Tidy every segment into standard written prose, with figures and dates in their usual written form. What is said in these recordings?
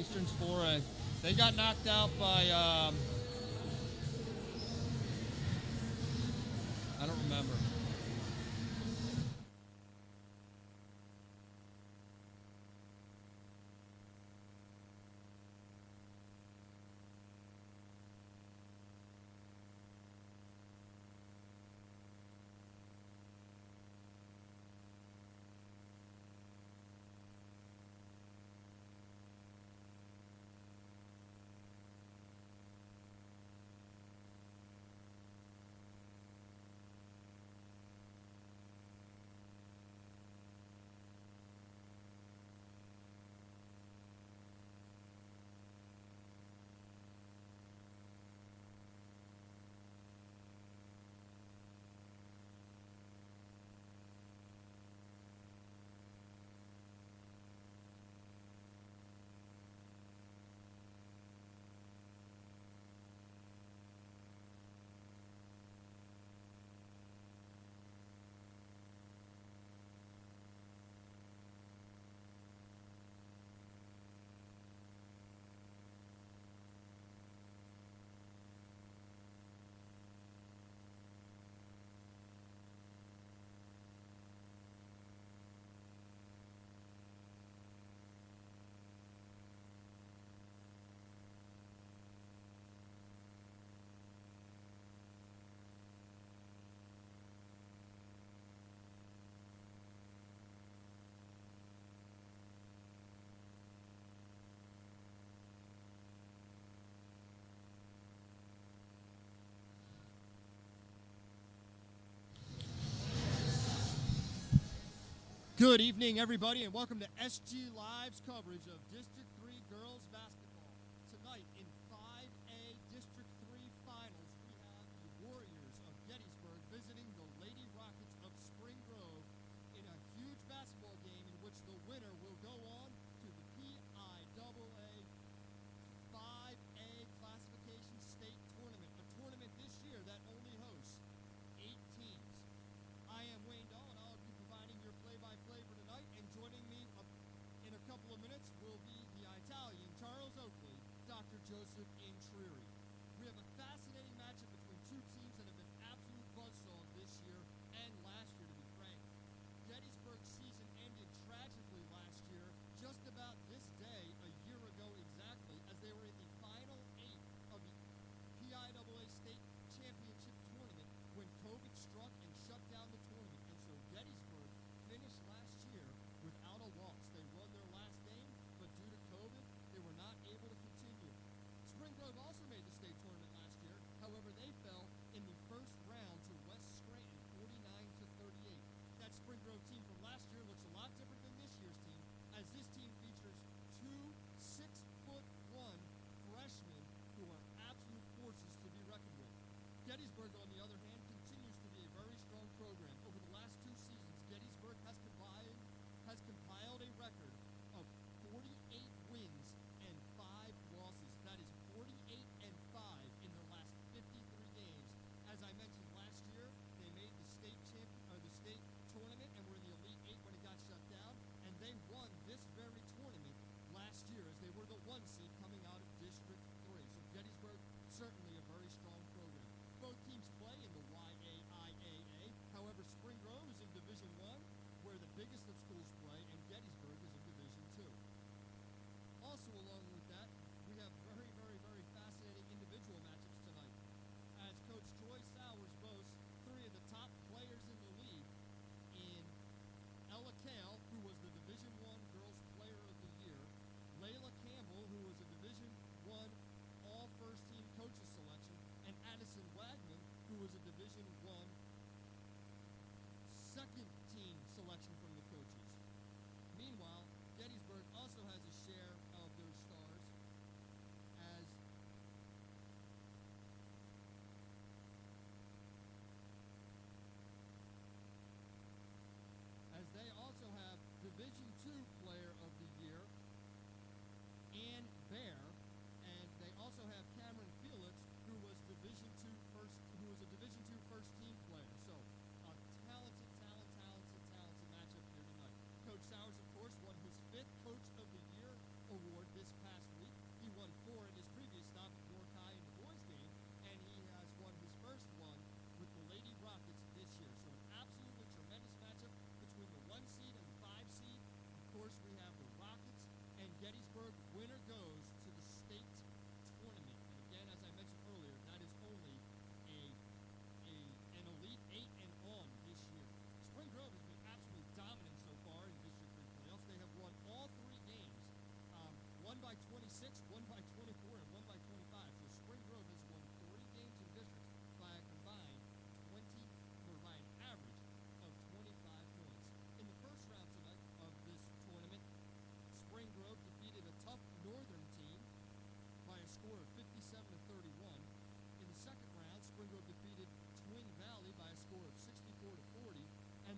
Eastern's 4A. They got knocked out by, I don't remember. Good evening, everybody, and welcome to SG Live's coverage of District 3 girls basketball. Tonight in 5A District 3 finals, we have the Warriors of Gettysburg visiting the Lady Rockets of Spring Grove in a huge basketball game in which the winner will go on to the PIAA 5A classification state tournament, a tournament this year that only hosts 8 teams. I am Wayne Dahl, and I'll be providing your play-by-play for tonight, and joining me in a couple of minutes will be the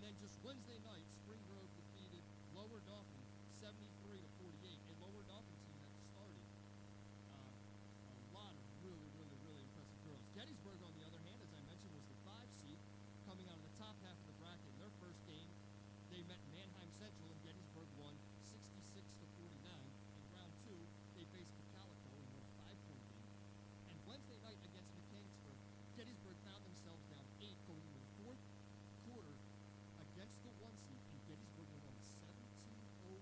then just Wednesday night, Spring Grove defeated Lower Dauphin 73-48. A Lower Dauphin team that started a lot of really, really, really impressive girls. Gettysburg, on the other hand, as I mentioned, was the 5 seed coming out of the top half of the bracket. In their first game, they met Manheim Central, and Gettysburg won 66-49. In round 2, they faced Calico and won a 5-point game. And Wednesday night against Mechanicsburg, Gettysburg found themselves down 8 going into the fourth quarter against the 1 seed, and Gettysburg went on a 17-0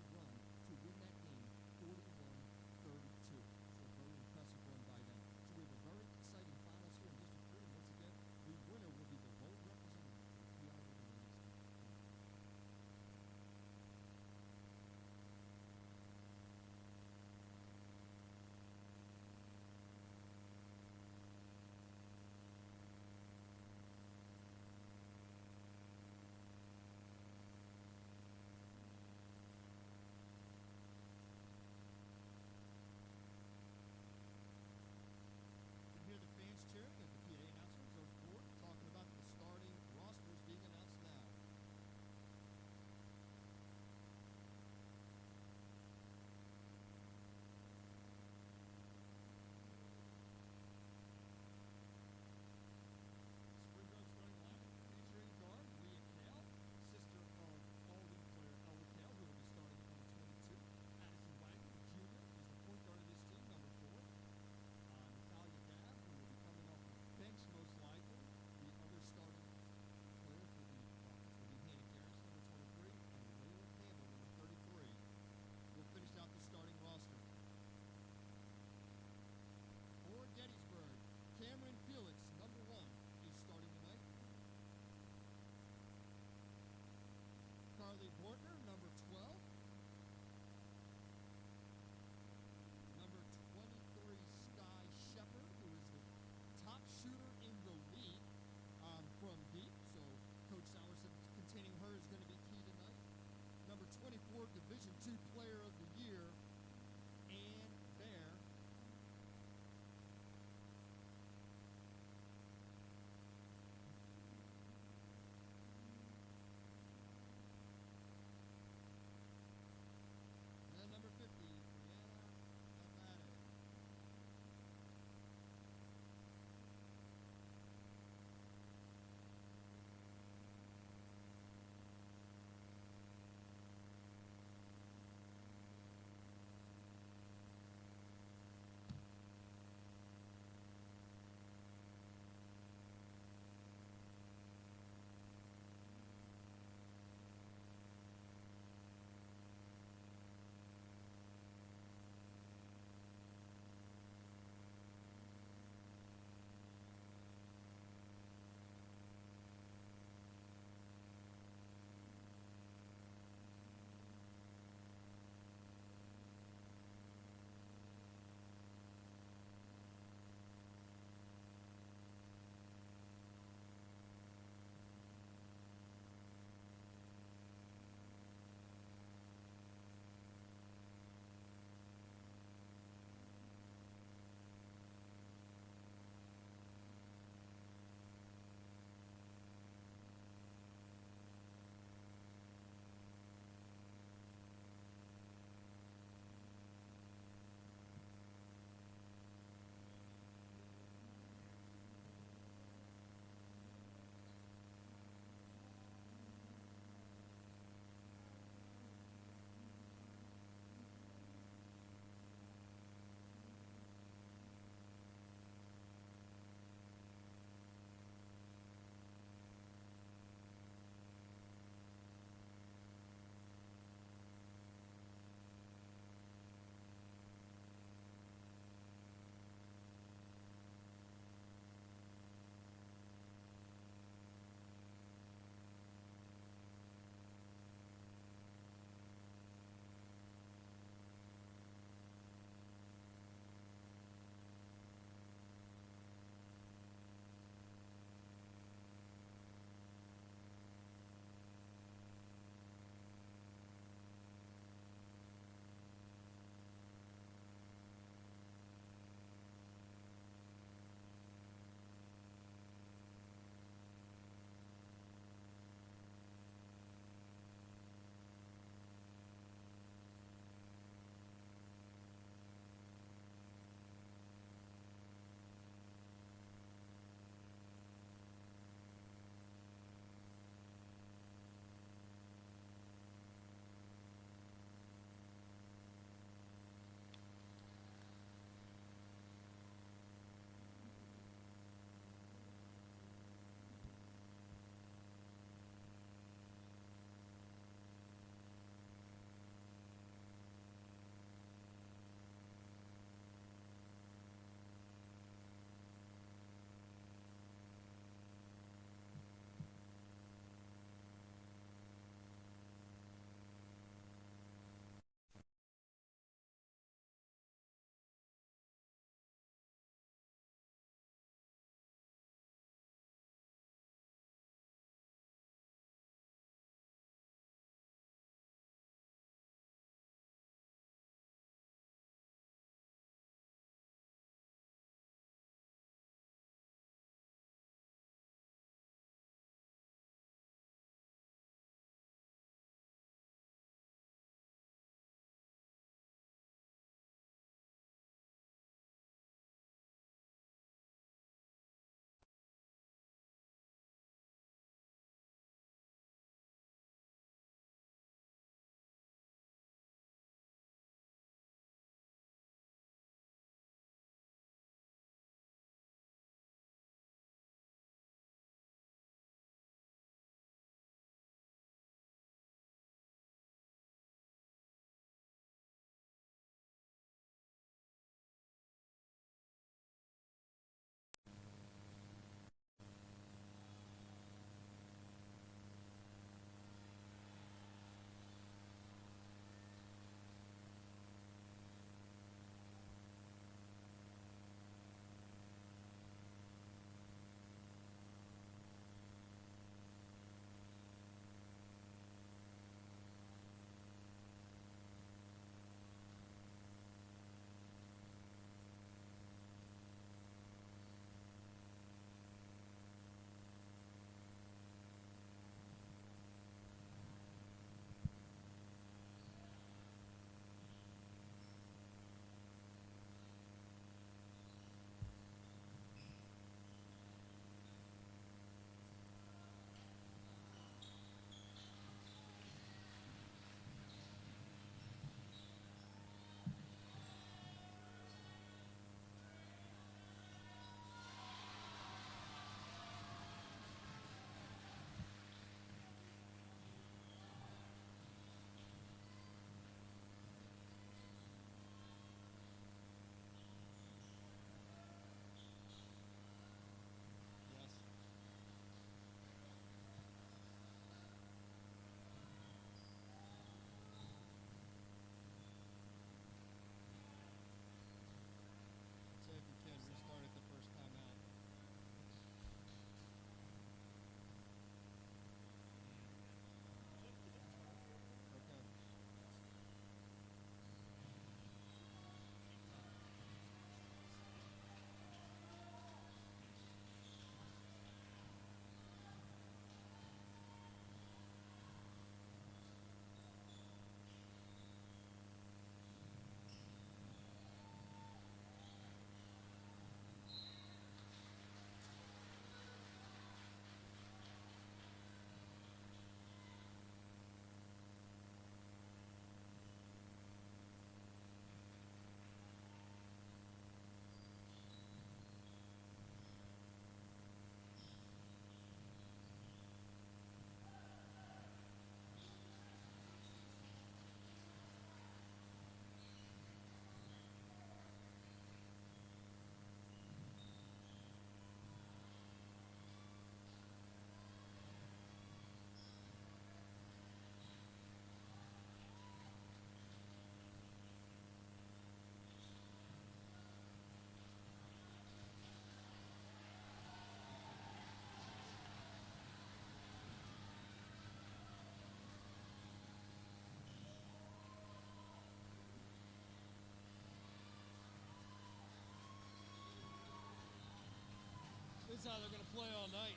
is how they're going to play all night.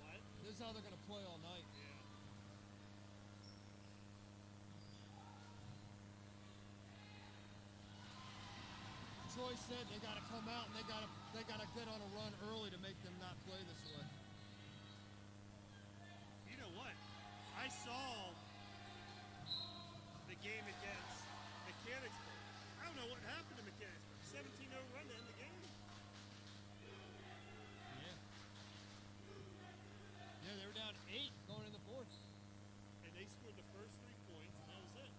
What? This is how they're going to play all night. Yeah. Troy said they got to come out and they got to get on a run early to make them not play this way. You know what? I saw the game against Mechanicsburg. I don't know what happened to Mechanicsburg. 17-0 run to end the game. Yeah. Yeah, they were down 8 going in the fourth. And they scored the first 3 points, and that was it.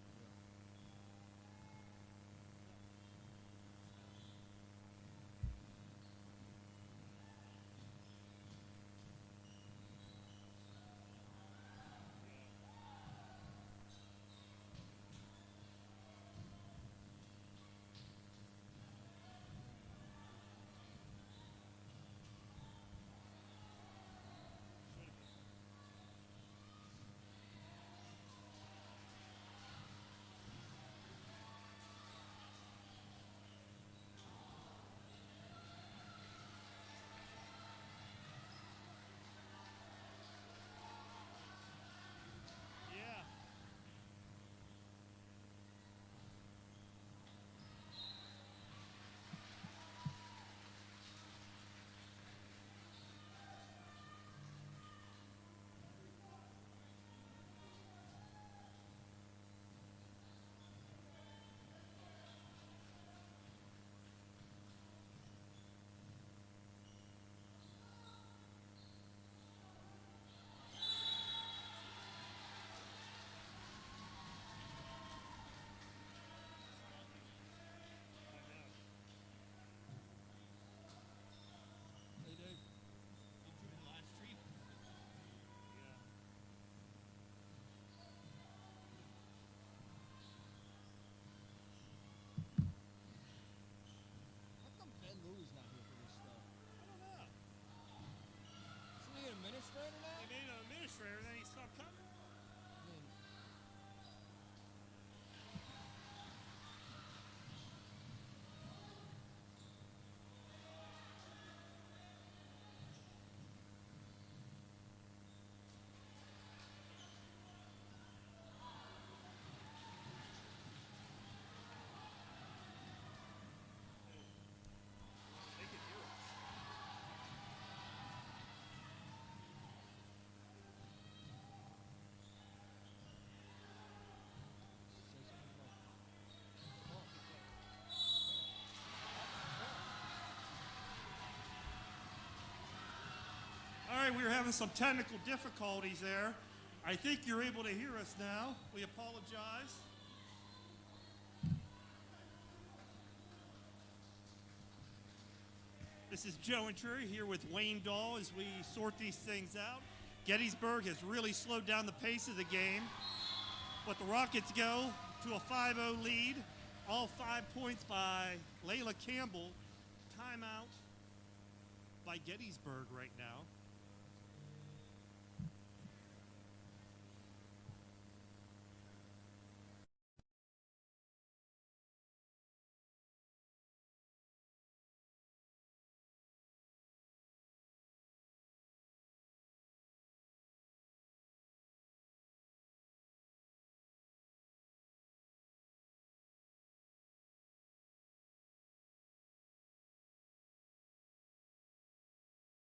Yeah. Hey, Dave. You doing the live stream? How come Ben Louie's not here for this stuff? I don't know. Isn't he an administrator now? They made an administrator, and then he stopped coming. I mean, They could hear us. say something about All right, we were having some technical difficulties there. I think you're able to hear us now. We apologize. This is Joe and Trury here with Wayne Dahl as we sort these things out. Gettysburg has really slowed down the pace of the game, but the Rockets go to a 5-0 lead. All 5 points by Layla Campbell. Timeout by Gettysburg right now.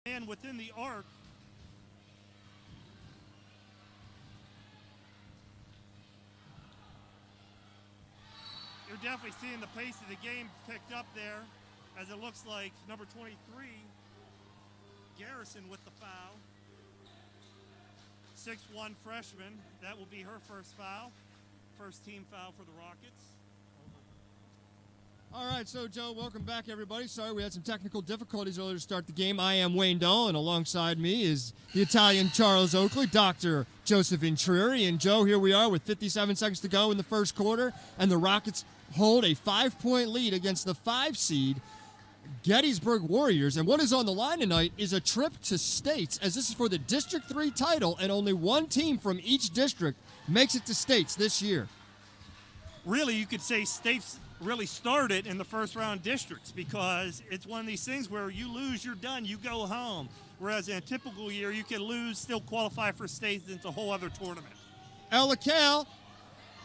And within the arc, you're definitely seeing the pace of the game picked up there, as it looks like number 23, Garrison with the foul. 6'1" freshman, that will be her first foul. First team foul for the Rockets. All right, so Joe, welcome back, everybody. Sorry we had some technical difficulties earlier to start the game. I am Wayne Dahl, and alongside me is the Italian Charles Oakley, Dr. Josephine Trury. And Joe, here we are with 57 seconds to go in the first quarter, and the Rockets hold a 5-point lead against the 5 seed Gettysburg Warriors. And what is on the line tonight is a trip to states, as this is for the District 3 title, and only one team from each district makes it to states this year. Really, you could say states really started in the first round districts, because it's one of these things where you lose, you're done, you go home. Whereas in a typical year, you can lose, still qualify for states, it's a whole other tournament. Ella Cal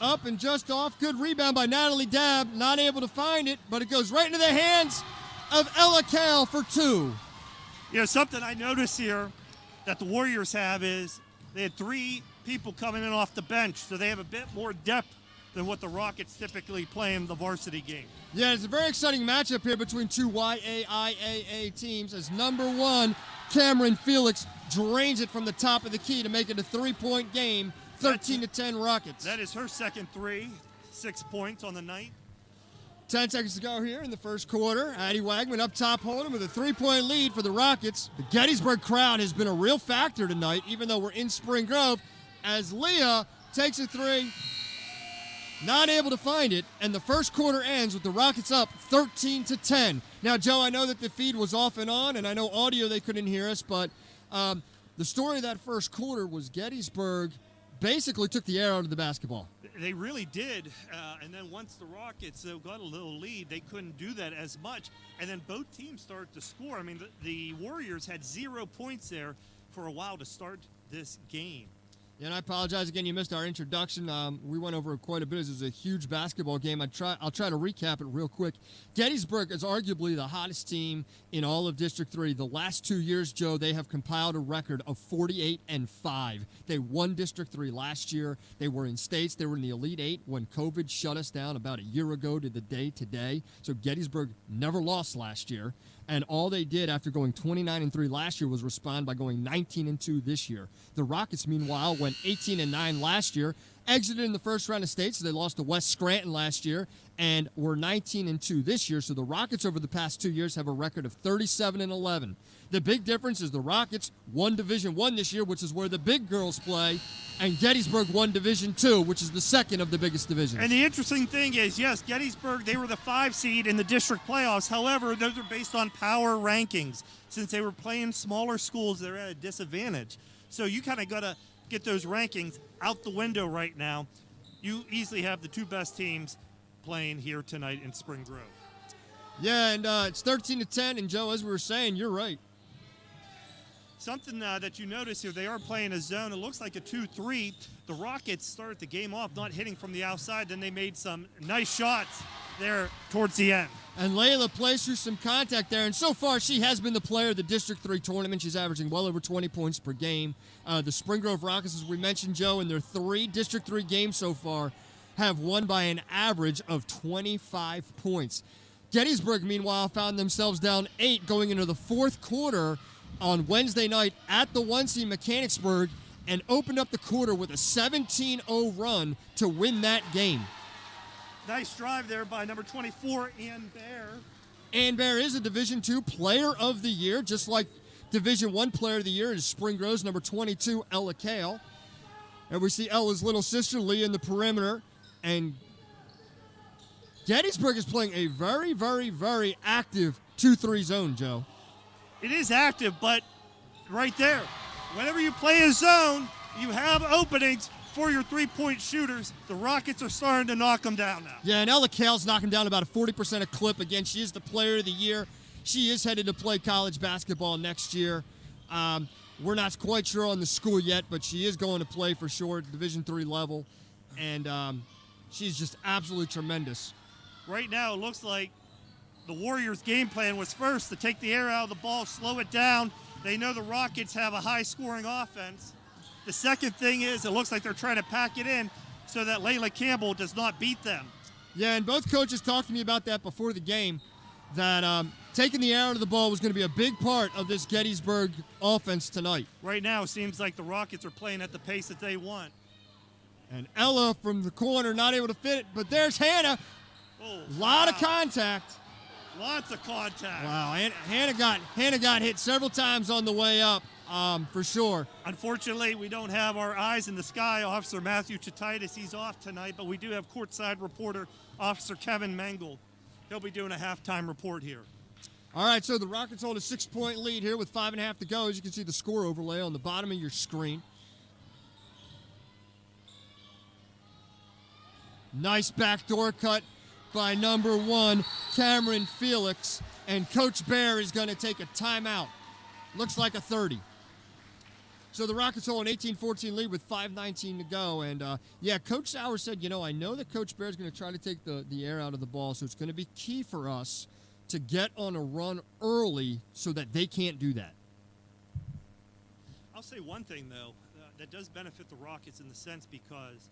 up and just off. Good rebound by Natalie Dabb. Not able to find it, but it goes right into the hands of Ella Cal for two. You know, something I noticed here that the Warriors have is they had 3 people coming in off the bench, so they have a bit more depth than what the Rockets typically play in the varsity game. Yeah, it's a very exciting matchup here between two YAIAA teams as number 1, Cameron Felix, drains it from the top of the key to make it a 3-point game, 13-10 Rockets. That is her second 3, 6 points on the night. 10 seconds to go here in the first quarter. Addie Wagman up top holding with a 3-point lead for the Rockets. The Gettysburg crowd has been a real factor tonight, even though we're in Spring Grove, as Leah takes a 3. Not able to find it, and the first quarter ends with the Rockets up 13-10. Now, Joe, I know that the feed was off and on, and I know audio they couldn't hear us, but the story of that first quarter was Gettysburg basically took the air out of the basketball. They really did, and then once the Rockets got a little lead, they couldn't do that as much, and then both teams started to score. I mean, the Warriors had 0 points there for a while to start this game. Yeah, and I apologize again. You missed our introduction. We went over it quite a bit. This is a huge basketball game. I'll try to recap it real quick. Gettysburg is arguably the hottest team in all of District 3. The last 2 years, Joe, they have compiled a record of 48-5. They won District 3 last year. They were in states. They were in the Elite 8 when COVID shut us down about a year ago to the day today. So Gettysburg never lost last year. And all they did after going 29-3 last year was respond by going 19-2 this year. The Rockets, meanwhile, went 18-9 last year, exited in the first round of states. So they lost to West Scranton last year, and were 19-2 this year. So the Rockets over the past 2 years have a record of 37-11. The big difference is the Rockets won Division I this year, which is where the big girls play, and Gettysburg won Division II, which is the second of the biggest divisions. And the interesting thing is, yes, Gettysburg, they were the 5 seed in the district playoffs. However, those are based on power rankings. Since they were playing smaller schools, they're at a disadvantage. So you kind of got to get those rankings out the window right now. You easily have the 2 best teams playing here tonight in Spring Grove. Yeah, and it's 13-10, and Joe, as we were saying, you're right. Something that you notice here, they are playing a zone. It looks like a 2-3. The Rockets started the game off not hitting from the outside. Then they made some nice shots there towards the end. And Layla plays through some contact there, and so far she has been the player of the District 3 tournament. She's averaging well over 20 points per game. The Spring Grove Rockets, as we mentioned, Joe, in their 3 District 3 games so far, have won by an average of 25 points. Gettysburg, meanwhile, found themselves down 8 going into the fourth quarter on Wednesday night at the 1C Mechanicsburg, and opened up the quarter with a 17-0 run to win that game. Nice drive there by number 24, Ann Bear. Ann Bear is a Division II Player of the Year, just like Division I Player of the Year is Spring Grove's number 22, Ella Kale. And we see Ella's little sister, Leah, in the perimeter. And Gettysburg is playing a very, very, very active 2-3 zone, Joe. It is active, but right there, whenever you play a zone, you have openings for your 3-point shooters. The Rockets are starting to knock them down now. Yeah, and Ella Kale's knocking down about a 40% a clip. Again, she is the Player of the Year. She is headed to play college basketball next year. We're not quite sure on the school yet, but she is going to play for sure at Division III level. And she's just absolutely tremendous. Right now, it looks like the Warriors' game plan was first to take the air out of the ball, slow it down. They know the Rockets have a high-scoring offense. The second thing is it looks like they're trying to pack it in so that Layla Campbell does not beat them. Yeah, and both coaches talked to me about that before the game, that taking the air out of the ball was going to be a big part of this Gettysburg offense tonight. Right now, it seems like the Rockets are playing at the pace that they want. And Ella from the corner not able to fit it, but there's Hannah. Oh, a lot of contact. Lots of contact. Wow, Hannah got hit several times on the way up, for sure. Unfortunately, we don't have our eyes in the sky. Officer Matthew Chititis, he's off tonight, but we do have courtside reporter Officer Kevin Mengel. He'll be doing a halftime report here. All right, so the Rockets hold a 6-point lead here with 5.5 to go. As you can see the score overlay on the bottom of your screen. Nice backdoor cut by number 1, Cameron Felix. And Coach Bear is going to take a timeout. Looks like a 30. So the Rockets hold an 18-14 lead with 5:19 to go. And, Coach Sauer said, I know that Coach Bear is going to try to take the air out of the ball, so it's going to be key for us to get on a run early so that they can't do that. I'll say one thing, though, that does benefit the Rockets in the sense because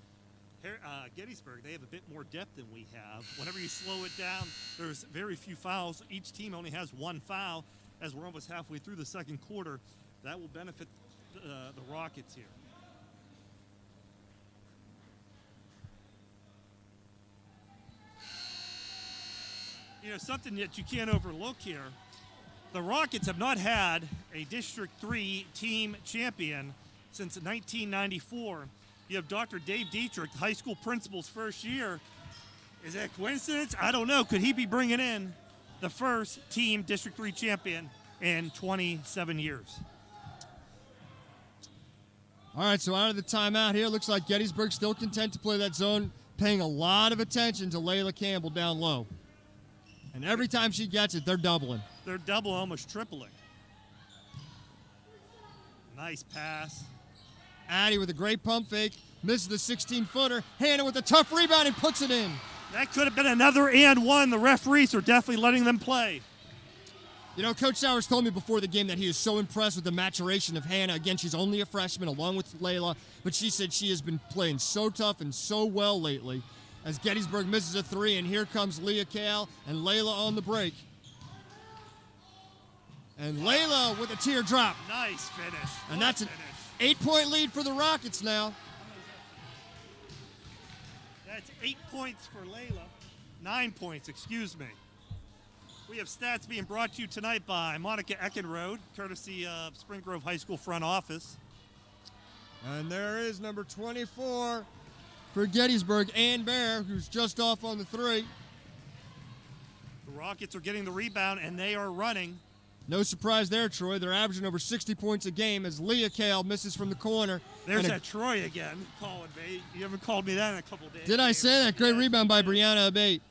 Gettysburg, they have a bit more depth than we have. Whenever you slow it down, there's very few fouls. Each team only has one foul. As we're almost halfway through the second quarter, that will benefit the Rockets here. Something that you can't overlook here, the Rockets have not had a District 3 team champion since 1994. You have Dr. Dave Dietrich, the high school principal's first year. Is that a coincidence? I don't know. Could he be bringing in the first team District 3 champion in 27 years? All right, so out of the timeout here, looks like Gettysburg still content to play that zone, paying a lot of attention to Layla Campbell down low. And every time she gets it, they're doubling. They're doubling, almost tripling. Nice pass. Addie with a great pump fake, misses the 16-footer. Hannah with a tough rebound and puts it in. That could have been another and one. The referees are definitely letting them play. Coach Sowers told me before the game that he is so impressed with the maturation of Hannah. Again, she's only a freshman along with Layla, but she said she has been playing so tough and so well lately. As Gettysburg misses a 3, and here comes Leah Kale and Layla on the break. And Layla with a teardrop. Nice finish. And that's an 8-point lead for the Rockets now. That's 8 points for Layla. 9 points, excuse me. We have stats being brought to you tonight by Monica Eckenrode, courtesy of Spring Grove High School front office. And there is number 24 for Gettysburg, Ann Bear, who's just off on the 3. The Rockets are getting the rebound, and they are running. No surprise there, Troy. They're averaging over 60 points a game as Leah Kale misses from the corner. There's that Troy again calling me. You haven't called me that in a couple days. Did I say that? Great rebound by Brianna Abate.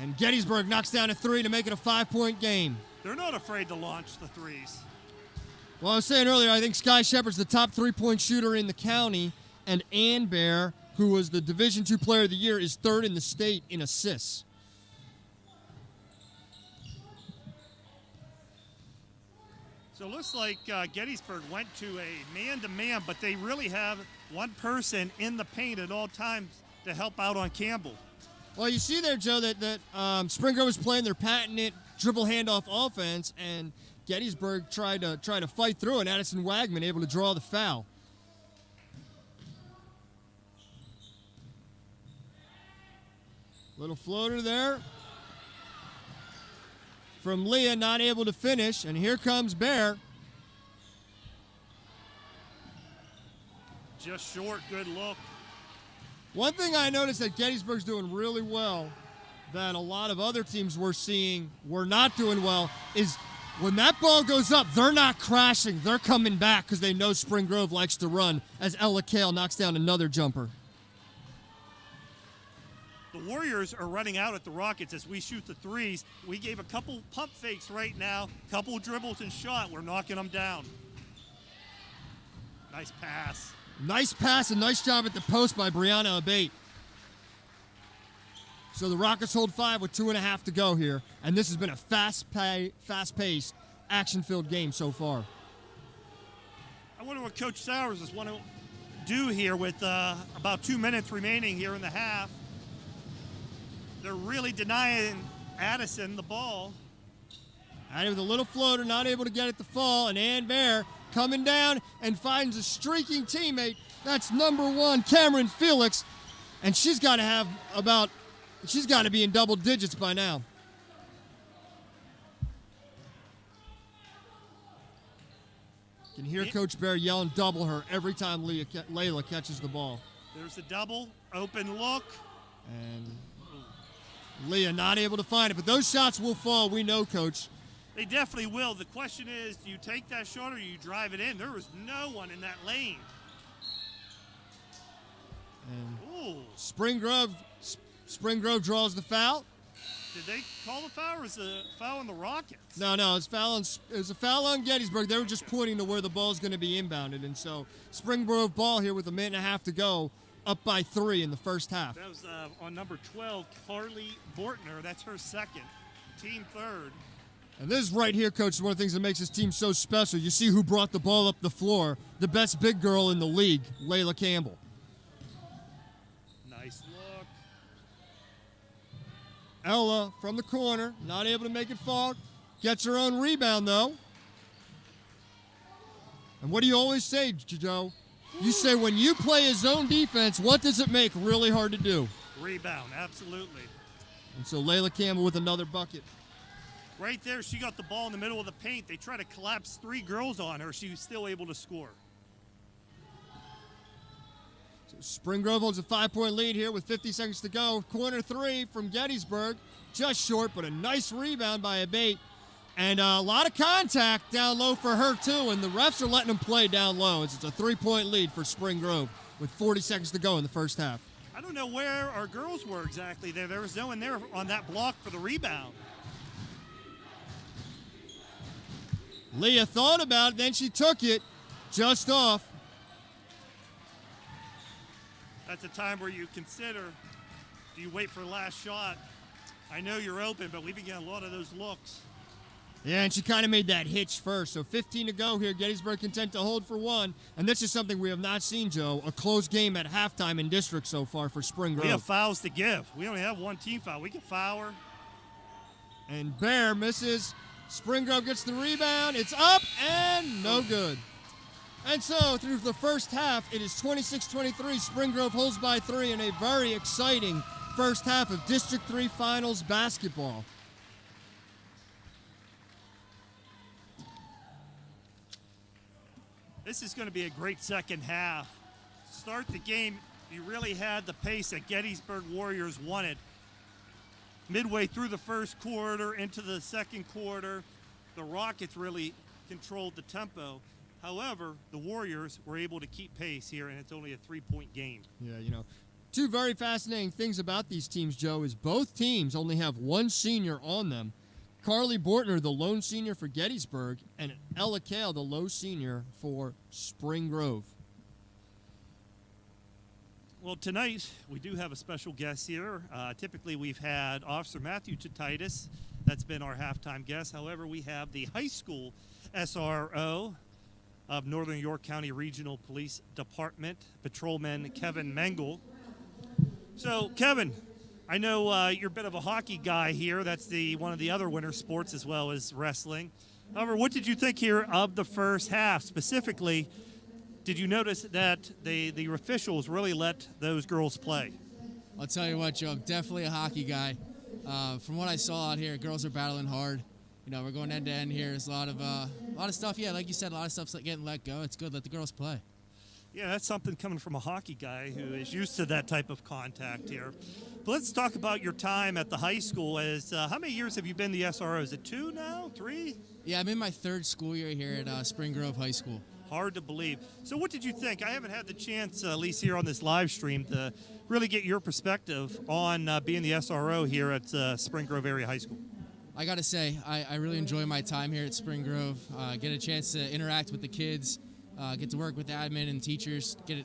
And Gettysburg knocks down a 3 to make it a 5-point game. They're not afraid to launch the threes. Well, I was saying earlier, I think Sky Shepard's the top 3-point shooter in the county, and Ann Bear, who was the Division II Player of the Year, is 3rd in the state in assists. So it looks like Gettysburg went to a man-to-man, but they really have one person in the paint at all times to help out on Campbell. Well, you see there, Joe, that Spring Grove was playing their patented dribble handoff offense, and Gettysburg tried to fight through, and Addison Wagman able to draw the foul. Little floater there from Leah, not able to finish, and here comes Bear. Just short, good look. One thing I noticed that Gettysburg's doing really well that a lot of other teams we're seeing were not doing well is when that ball goes up, they're not crashing. They're coming back because they know Spring Grove likes to run as Ella Kale knocks down another jumper. The Warriors are running out at the Rockets as we shoot the threes. We gave a couple pump fakes right now, couple dribbles and shot. We're knocking them down. Nice pass. Nice pass and nice job at the post by Brianna Abate. So the Rockets hold 5 with 2.5 to go here, and this has been a fast-paced, action-filled game so far. I wonder what Coach Sowers is want to do here with about 2 minutes remaining here in the half. They're really denying Addison the ball. Addie with a little floater, not able to get it to fall, and Ann Bear coming down and finds a streaking teammate. That's number 1, Cameron Felix, and she's got to be in double digits by now. You can hear Coach Bear yelling double her every time Layla catches the ball. There's a double, open look. And Leah not able to find it, but those shots will fall, we know, Coach. They definitely will. The question is, do you take that shot or you drive it in? There was no one in that lane. And Ooh. Spring Grove draws the foul. Did they call the foul, or was a foul on the Rockets? No, it was a foul on Gettysburg. They were just pointing to where the ball's going to be inbounded. And so Spring Grove ball here with a minute and a half to go, up by 3 in the first half. That was on number 12, Carly Bortner. That's her second, team third. And this right here, Coach, is one of the things that makes this team so special. You see who brought the ball up the floor, the best big girl in the league, Layla Campbell. Nice look. Ella from the corner, not able to make it fall. Gets her own rebound, though. And what do you always say, Joe? You say when you play a zone defense, what does it make really hard to do? Rebound, absolutely. And so Layla Campbell with another bucket. Right there, she got the ball in the middle of the paint. They tried to collapse 3 girls on her. She was still able to score. So Spring Grove holds a 5-point lead here with 50 seconds to go. Corner 3 from Gettysburg. Just short, but a nice rebound by Abate. And a lot of contact down low for her, too. And the refs are letting them play down low. It's a 3-point lead for Spring Grove with 40 seconds to go in the first half. I don't know where our girls were exactly there. There was no one there on that block for the rebound. Leah thought about it, then she took it just off. That's a time where you consider, do you wait for the last shot? I know you're open, but we've been getting a lot of those looks. Yeah, and she kind of made that hitch first. So 15 to go here. Gettysburg content to hold for 1. And this is something we have not seen, Joe. A close game at halftime in district so far for Spring Grove. We have fouls to give. We only have 1 team foul. We can foul her. And Bear misses. Spring Grove gets the rebound. It's up and no good. And so through the first half, it is 26-23. Spring Grove holds by 3 in a very exciting first half of District 3 Finals basketball. This is going to be a great second half. Start the game, you really had the pace that Gettysburg Warriors wanted. Midway through the first quarter, into the second quarter, the Rockets really controlled the tempo. However, the Warriors were able to keep pace here, and it's only a 3-point game. Yeah, you know, 2 very fascinating things about these teams, Joe, is both teams only have 1 senior on them. Carly Bortner, the lone senior for Gettysburg, and Ella Kale, the low senior for Spring Grove. Well, tonight we do have a special guest here. Typically we've had Officer Matthew Chititis. That's been our halftime guest. However, we have the high school SRO of Northern York County Regional Police Department, Patrolman Kevin Mengel. So, Kevin, I know you're a bit of a hockey guy here. That's one of the other winter sports as well as wrestling. However, what did you think here of the first half? Specifically, did you notice that the officials really let those girls play? I'll tell you what, Joe, I'm definitely a hockey guy. From what I saw out here, girls are battling hard. You know, we're going end to end here. There's a lot of stuff. Yeah, like you said, a lot of stuff's getting let go. It's good. Let the girls play. Yeah, that's something coming from a hockey guy who is used to that type of contact here. But let's talk about your time at the high school. How many years have you been the SRO? Is it 2 now? 3? Yeah, I'm in my 3rd school year here at Spring Grove High School. Hard to believe. So what did you think? I haven't had the chance, at least here on this live stream, to really get your perspective on being the SRO here at Spring Grove Area High School. I got to say, I really enjoy my time here at Spring Grove. Get a chance to interact with the kids, get to work with admin and teachers, get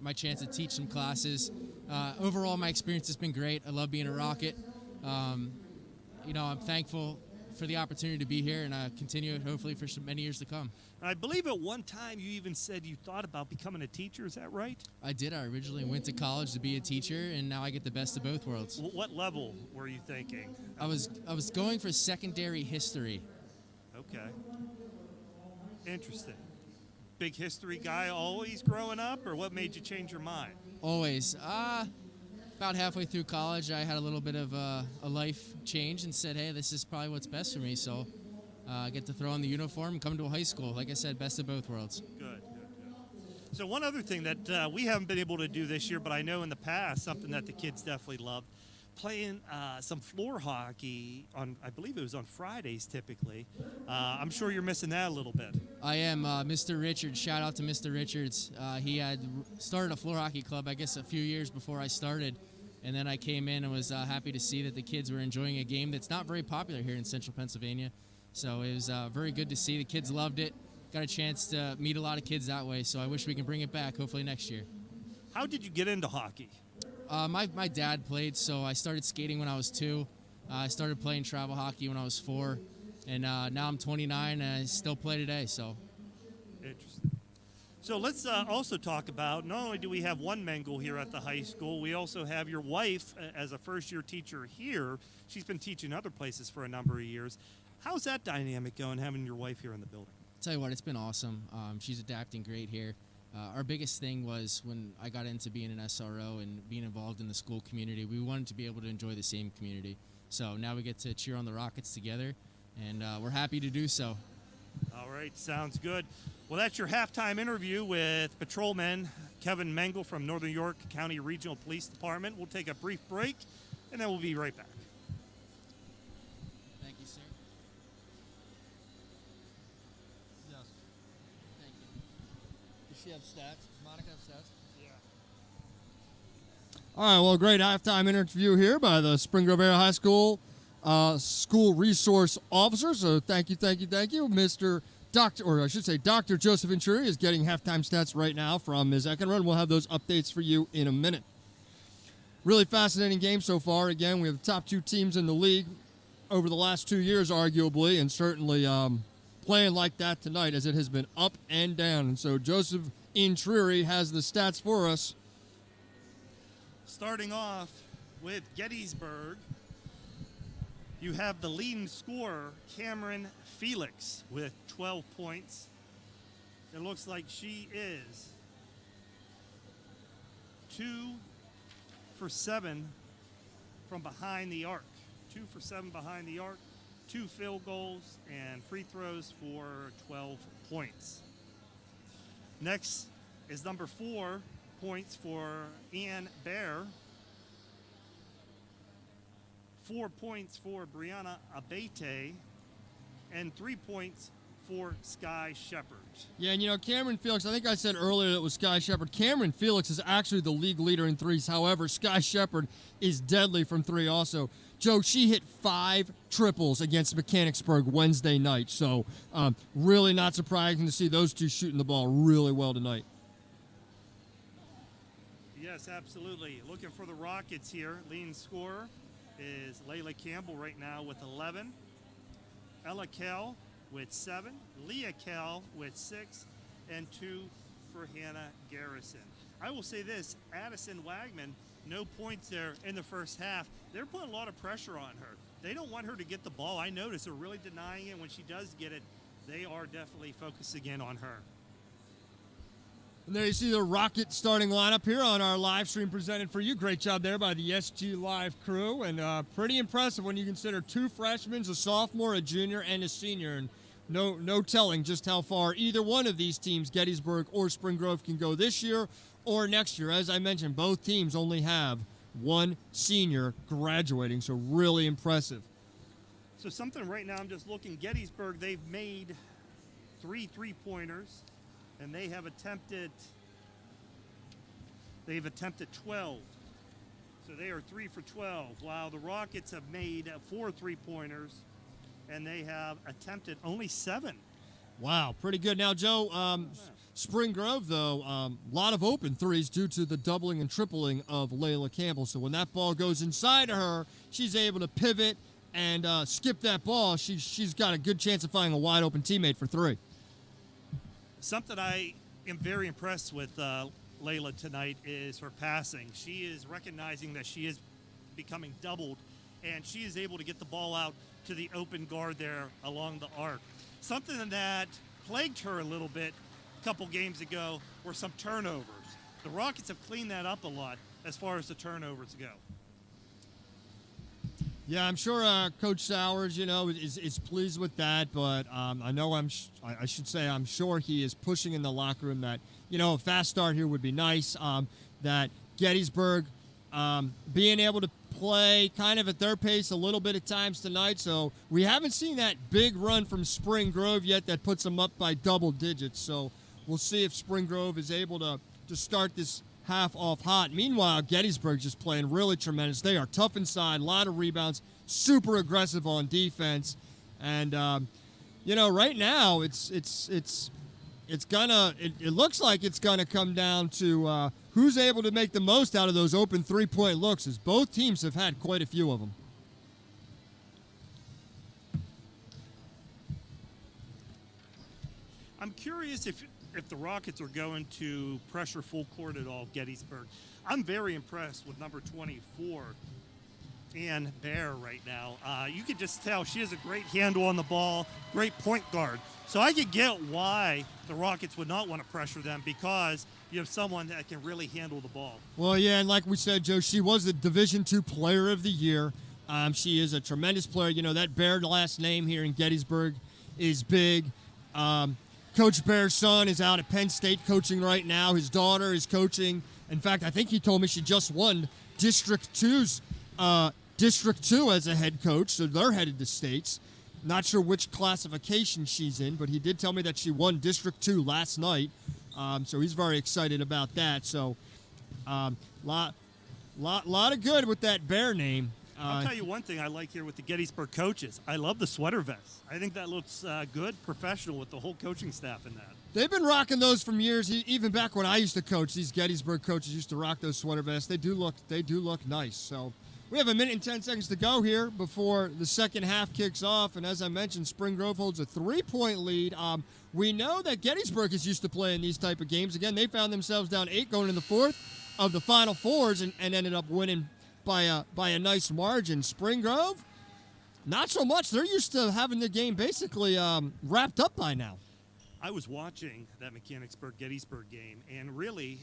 my chance to teach some classes. Overall, my experience has been great. I love being a Rocket. You know, I'm thankful for the opportunity to be here, and continue hopefully for many years to come. I believe at one time you even said you thought about becoming a teacher. Is that right? I did. I originally went to college to be a teacher, and now I get the best of both worlds. What level were you thinking? I was going for secondary history. Okay. Interesting. Big history guy always growing up, or what made you change your mind? Always. About halfway through college, I had a little bit of a life change and said, hey, this is probably what's best for me. So I get to throw on the uniform and come to a high school. Like I said, best of both worlds. Good. So one other thing that we haven't been able to do this year, but I know in the past, something that the kids definitely loved, playing some floor hockey on, I believe it was on Fridays typically. I'm sure you're missing that a little bit. I am. Mr. Richards, shout out to Mr. Richards. He had started a floor hockey club, I guess, a few years before I started. And then I came in and was happy to see that the kids were enjoying a game that's not very popular here in central Pennsylvania. So it was very good to see. The kids loved it. Got a chance to meet a lot of kids that way. So I wish we can bring it back, hopefully next year. How did you get into hockey? My dad played, so I started skating when I was 2. I started playing travel hockey when I was 4. And now I'm 29 and I still play today. So Interesting. So let's also talk about, not only do we have one Mengel here at the high school, we also have your wife as a first-year teacher here. She's been teaching other places for a number of years. How's that dynamic going, having your wife here in the building? I'll tell you what, it's been awesome. She's adapting great here. Our biggest thing was when I got into being an SRO and being involved in the school community, we wanted to be able to enjoy the same community. So now we get to cheer on the Rockets together, and we're happy to do so. All right, sounds good. Well, that's your halftime interview with Patrolman Kevin Mengel from Northern York County Regional Police Department. We'll take a brief break, and then we'll be right back. Thank you, sir. Yes. Thank you. Does she have stats? Does Monica have stats? All right, well, great halftime interview here by the Spring Grove Area High School school resource officer. So thank you, Mr. Dr. Joseph Venturi is getting halftime stats right now from Ms. Eckenrod. We'll have those updates for you in a minute. Really fascinating game so far. Again, we have the top 2 teams in the league over the last 2 years, arguably, and certainly playing like that tonight as it has been up and down. And so Joseph Intrieri has the stats for us. Starting off with Gettysburg, you have the leading scorer, Cameron Felix, with 12 points. It looks like she is 2 for 7 from behind the arc. 2 for 7 behind the arc, 2 field goals, and free throws for 12 points. Next is number 4 points for Ann Bear. 4 points for Brianna Abate, and 3 points for Sky Shepard. Yeah, and Cameron Felix, I think I said earlier that it was Sky Shepard. Cameron Felix is actually the league leader in threes. However, Sky Shepard is deadly from 3 also. Joe, she hit 5 triples against Mechanicsburg Wednesday night. So really not surprising to see those 2 shooting the ball really well tonight. Yes, absolutely. Looking for the Rockets here. Leading scorer is Layla Campbell right now with 11. Ella Kell with 7. Leah Kell with 6. And 2 for Hannah Garrison. I will say this, Addison Wagman, no points there in the first half. They're putting a lot of pressure on her. They don't want her to get the ball. I notice they're really denying it. When she does get it, they are definitely focusing in on her. And there you see the Rocket starting lineup here on our live stream presented for you. Great job there by the SG Live crew. And pretty impressive when you consider 2 freshmen, a sophomore, a junior, and a senior. And no telling just how far either one of these teams, Gettysburg or Spring Grove, can go this year or next year. As I mentioned, both teams only have 1 senior graduating, so really impressive. So something right now, I'm just looking, Gettysburg, they've made 3 3-pointers. And they have attempted 12. So they are 3 for 12. While the Rockets have made 4 3-pointers, and they have attempted only 7. Wow, pretty good. Now, Joe, Spring Grove, though, a lot of open threes due to the doubling and tripling of Layla Campbell. So when that ball goes inside of her, she's able to pivot and skip that ball. She's got a good chance of finding a wide open teammate for 3. Something I am very impressed with Layla tonight is her passing. She is recognizing that she is becoming doubled, and she is able to get the ball out to the open guard there along the arc. Something that plagued her a little bit a couple games ago were some turnovers. The Rockets have cleaned that up a lot as far as the turnovers go. Yeah, I'm sure Coach Sowers, is pleased with that. But I'm sure he is pushing in the locker room that, a fast start here would be nice. That Gettysburg being able to play kind of at their pace a little bit at times tonight, so we haven't seen that big run from Spring Grove yet that puts them up by double digits. So we'll see if Spring Grove is able to start this half off hot. Meanwhile, Gettysburg just playing really tremendous. They are tough inside, a lot of rebounds, super aggressive on defense, and right now it looks like it's gonna come down to who's able to make the most out of those open three-point looks, as both teams have had quite a few of them. I'm curious if the Rockets are going to pressure full court at all, Gettysburg. I'm very impressed with number 24, Ann Bear, right now. You could just tell she has a great handle on the ball, great point guard. So I could get why the Rockets would not want to pressure them, because you have someone that can really handle the ball. Well, yeah, and like we said, Joe, she was the Division II Player of the Year. She is a tremendous player. That Bear last name here in Gettysburg is big. Coach Bear's son is out at Penn State coaching right now. His daughter is coaching. In fact, I think he told me she just won District 2's District 2 as a head coach, so they're headed to states. Not sure which classification she's in, but he did tell me that she won District 2 last night. So he's very excited about that. So lot of good with that Bear name. I'll tell you one thing I like here with the Gettysburg coaches. I love the sweater vests. I think that looks good, professional, with the whole coaching staff in that. They've been rocking those from years, even back when I used to coach. These Gettysburg coaches used to rock those sweater vests. They do look nice. So we have 1 minute and 10 seconds to go here before the second half kicks off. And as I mentioned, Spring Grove holds a 3-point lead. We know that Gettysburg is used to playing these type of games. Again, they found themselves down 8 going in the fourth of the Final Fours and ended up winning by a nice margin. Spring Grove, not so much. They're used to having the game basically wrapped up by now. I was watching that Mechanicsburg-Gettysburg game, and really,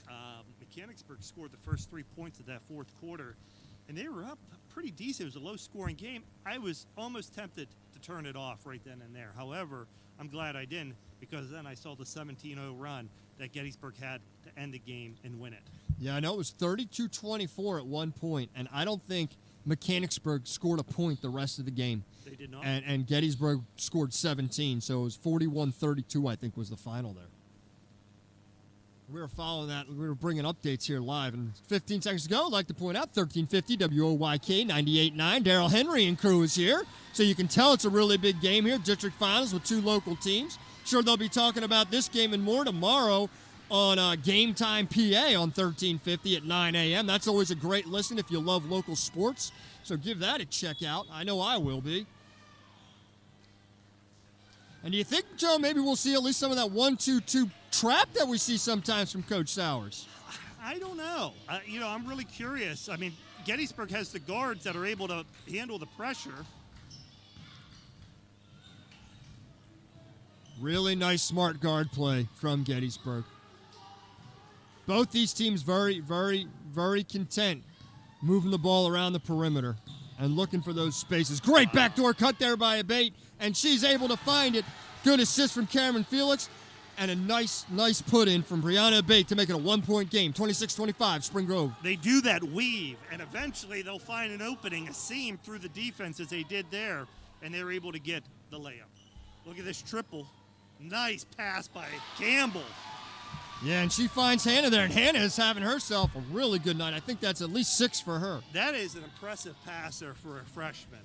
Mechanicsburg scored the first 3 points of that fourth quarter, and they were up pretty decent. It was a low-scoring game. I was almost tempted to turn it off right then and there. However, I'm glad I didn't, because then I saw the 17-0 run that Gettysburg had to end the game and win it. Yeah, I know it was 32-24 at one point, and I don't think Mechanicsburg scored a point the rest of the game. They did not. And Gettysburg scored 17, so it was 41-32, I think, was the final there. We were following that. We were bringing updates here live. And 15 seconds to go, I'd like to point out 1350 WOYK 98.9. Daryl Henry and crew is here. So you can tell it's a really big game here. District Finals with 2 local teams. Sure, they'll be talking about this game and more tomorrow on Game Time PA on 1350 at 9 a.m. That's always a great listen if you love local sports. So give that a check out. I know I will be. And do you think, Joe, maybe we'll see at least some of that 1-2-2 trap that we see sometimes from Coach Sowers? I don't know. I'm really curious. I mean, Gettysburg has the guards that are able to handle the pressure. Really nice, smart guard play from Gettysburg. Both these teams very, very, very content moving the ball around the perimeter and looking for those spaces. Great backdoor cut there by Abate, and she's able to find it. Good assist from Cameron Felix, and a nice put-in from Brianna Abate to make it a 1-point game, 26-25, Spring Grove. They do that weave, and eventually they'll find an opening, a seam through the defense as they did there, and they're able to get the layup. Look at this triple. Nice pass by Campbell. Yeah, and she finds Hannah there, and Hannah is having herself a really good night. I think that's at least 6 for her. That is an impressive passer for a freshman.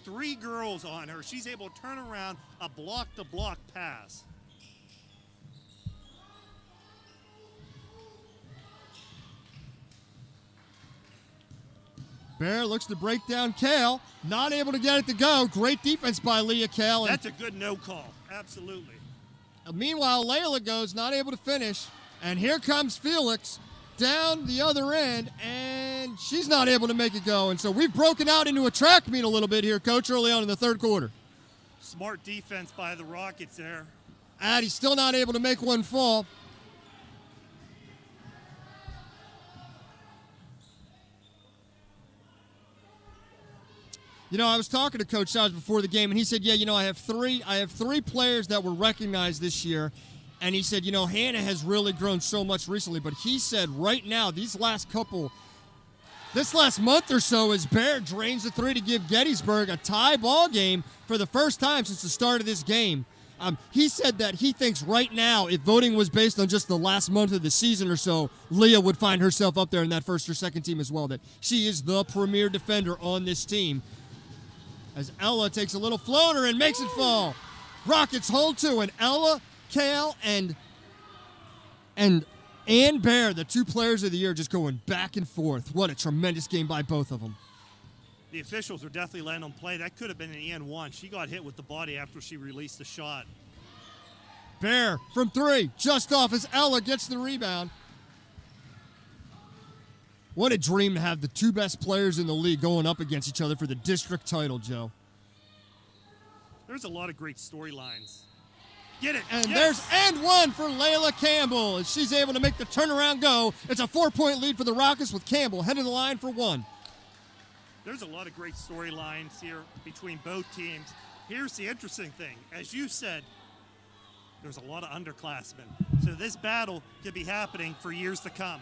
3 girls on her. She's able to turn around a block-to-block pass. Bear looks to break down Kale. Not able to get it to go. Great defense by Leah Kale. That's a good no call. Absolutely. Meanwhile, Layla goes, not able to finish. And here comes Felix down the other end, and she's not able to make it go. And so we've broken out into a track meet a little bit here, Coach, early on in the third quarter. Smart defense by the Rockets there. Addie's still not able to make one fall. I was talking to Coach Sowers before the game, and he said, I have three players that were recognized this year. And he said, Hannah has really grown so much recently. But he said right now, these last couple This last month or so, as Bear drains the three to give Gettysburg a tie ball game for the first time since the start of this game. He said that he thinks right now, if voting was based on just the last month of the season or so, Leah would find herself up there in that first or second team as well, that she is the premier defender on this team. As Ella takes a little floater and makes it fall. Rockets hold two, and Ella, Kale, and Ann Bear, the two players of the year, just going back and forth. What a tremendous game by both of them. The officials are definitely letting them play. That could have been an Ann one. She got hit with the body after she released the shot. Bear from three, just off as Ella gets the rebound. What a dream to have the two best players in the league going up against each other for the district title, Joe. There's a lot of great storylines. Get it. And yes. there's and one for Layla Campbell as she's able to make the turnaround go. It's a 4-point lead for the Rockets with Campbell heading the line for one. There's a lot of great storylines here between both teams. Here's the interesting thing. As you said, there's a lot of underclassmen. So this battle could be happening for years to come.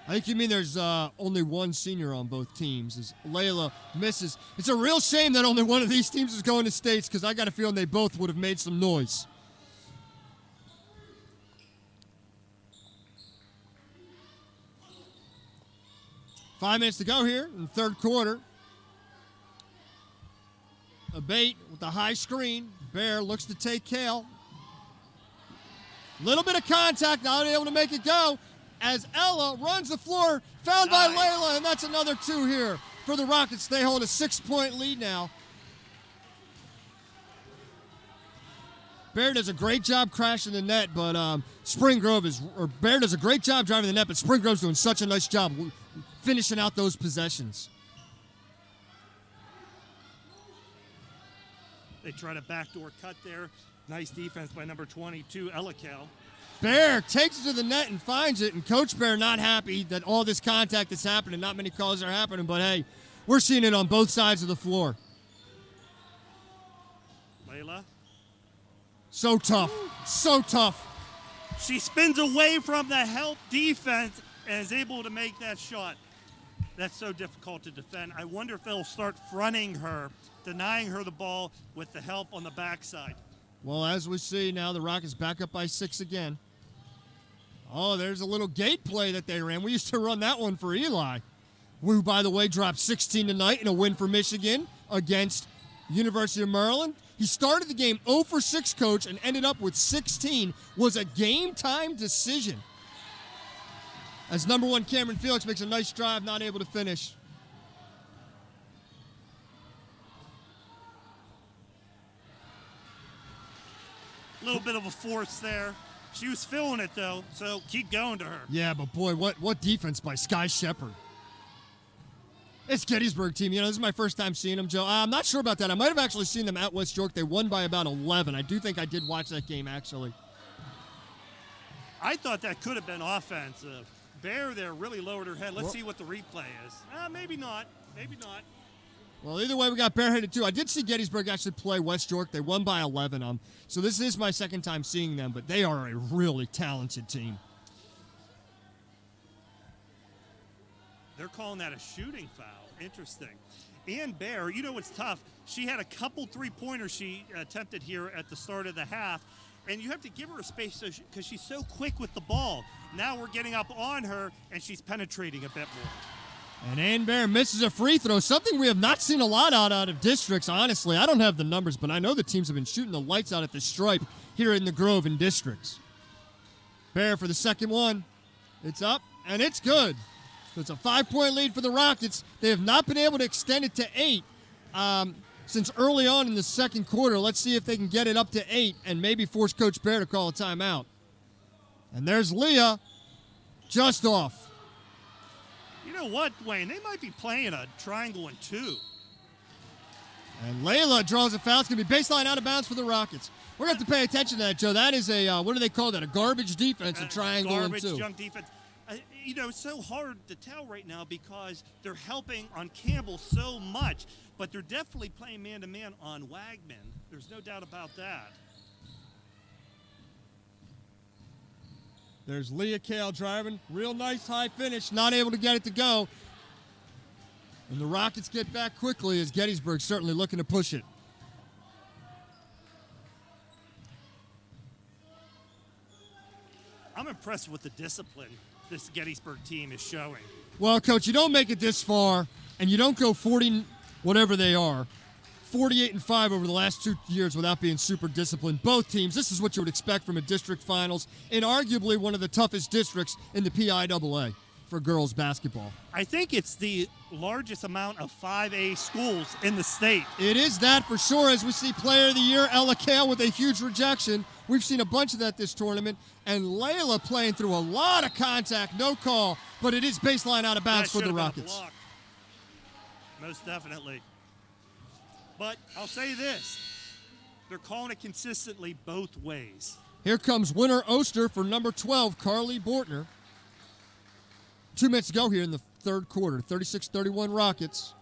I think you mean there's only one senior on both teams as Layla misses. It's a real shame that only one of these teams is going to states because I got a feeling they both would have made some noise. Five minutes to go here in the third quarter. A bait with the high screen. Bear looks to take Kale. Little bit of contact, not able to make it go. As Ella runs the floor, found by Layla, and that's another two here for the Rockets. They hold a 6-point lead now. Bear does a great job crashing the net, but Bear does a great job driving the net, but Spring Grove's doing such a nice job finishing out those possessions. They try to backdoor cut there. Nice defense by number 22, Ella Cal. Bear takes it to the net and finds it, and Coach Bear not happy that all this contact is happening. Not many calls are happening, but hey, we're seeing it on both sides of the floor. Layla. So tough. So tough. She spins away from the help defense and is able to make that shot. That's so difficult to defend. I wonder if they'll start fronting her, denying her the ball with the help on the backside. Well, as we see now, the Rockets back up by 6 again. Oh, there's a little gate play that they ran. We used to run that one for Eli, who, by the way, dropped 16 tonight in a win for Michigan against University of Maryland. He started the game 0 for 6, coach, and ended up with 16. Was a game-time decision. As number one, Cameron Felix makes a nice drive, not able to finish. A little bit of a force there. She was feeling it, though, so keep going to her. Yeah, but boy, what defense by Sky Shepard. It's Gettysburg team. You know, this is my first time seeing them, Joe. I'm not sure about that. I might have actually seen them at West York. They won by about 11. I do think I did watch that game, actually. I thought that could have been offensive. Bear there really lowered her head. Let's see what the replay is. Maybe not. Maybe not. Well, either way, we got bareheaded too. I did see Gettysburg actually play West York. They won by 11. So this is my second time seeing them, but they are a really talented team. They're calling that a shooting foul. Interesting. Ann Bear, you know what's tough? She had a couple three-pointers she attempted here at the start of the half, and you have to give her a space because she's so quick with the ball. Now we're getting up on her, and she's penetrating a bit more. And Ann Bear misses a free throw, something we have not seen a lot out of districts, honestly. I don't have the numbers, but I know the teams have been shooting the lights out at the stripe here in the Grove in districts. Bear for the second one. It's up, and it's good. So it's a 5-point lead for the Rockets. They have not been able to extend it to 8 since early on in the second quarter. Let's see if they can get it up to 8 and maybe force Coach Bear to call a timeout. And there's Leah just off. You know what, Wayne? They might be playing a triangle and 2. And Layla draws a foul. It's going to be baseline out of bounds for the Rockets. We're going to have to pay attention to that, Joe. That is a, what do they call that? A garbage defense, a triangle and 2. Garbage, junk defense. You know, it's so hard to tell right now because they're helping on Campbell so much, but they're definitely playing man-to-man on Wagman. There's no doubt about that. There's Leah Kale driving. Real nice high finish. Not able to get it to go. And the Rockets get back quickly as Gettysburg certainly looking to push it. I'm impressed with the discipline this Gettysburg team is showing. Well, Coach, you don't make it this far, and you don't go 40, whatever they are, 48-5 over the last 2 years without being super disciplined. Both teams, this is what you would expect from a district finals in arguably one of the toughest districts in the PIAA for girls basketball. I think it's the largest amount of 5A schools in the state. It is that for sure, as we see Player of the Year, Ella Kale, with a huge rejection. We've seen a bunch of that this tournament. And Layla playing through a lot of contact, no call, but it is baseline out of bounds for the Rockets. Most definitely. But I'll say this, they're calling it consistently both ways. Here comes Winter Oster for number 12, Carly Bortner. 2 minutes to go here in the third quarter. 36-31 Rockets.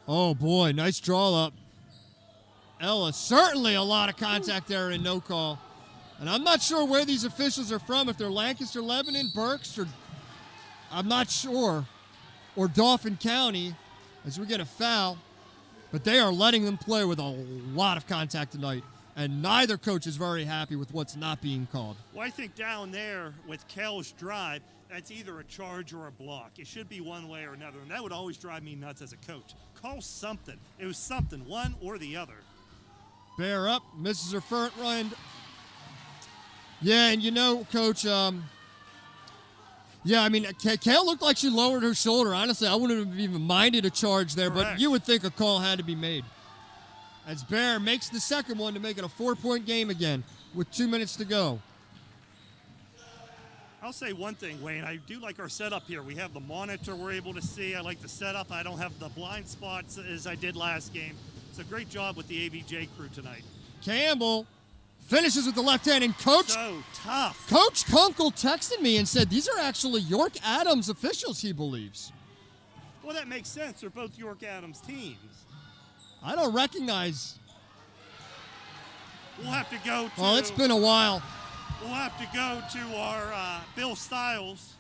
Oh, boy, nice draw up. Ella, certainly a lot of contact there and no call. And I'm not sure where these officials are from, if they're Lancaster, Lebanon, Berks, or I'm not sure, or Dauphin County, as we get a foul. But they are letting them play with a lot of contact tonight. And neither coach is very happy with what's not being called. Well, I think down there with Kale's drive, that's either a charge or a block. It should be one way or another, and that would always drive me nuts as a coach. Call something. It was something, one or the other. Bear up, misses her front run. Yeah, and you know, Coach, Kale looked like she lowered her shoulder. Honestly, I wouldn't have even minded a charge there, Correct. But you would think a call had to be made. As Bear makes the second one to make it a 4-point game again with 2 minutes to go. I'll say one thing, Wayne. I do like our setup here. We have the monitor we're able to see. I like the setup. I don't have the blind spots as I did last game. It's a great job with the AVJ crew tonight. Campbell finishes with the left hand, and Coach Kunkel texted me and said these are actually York Adams officials, he believes. Well, that makes sense. They're both York Adams teams. I don't recognize. We'll have to go to... Well, it's been a while. We'll have to go to our Bill Stiles.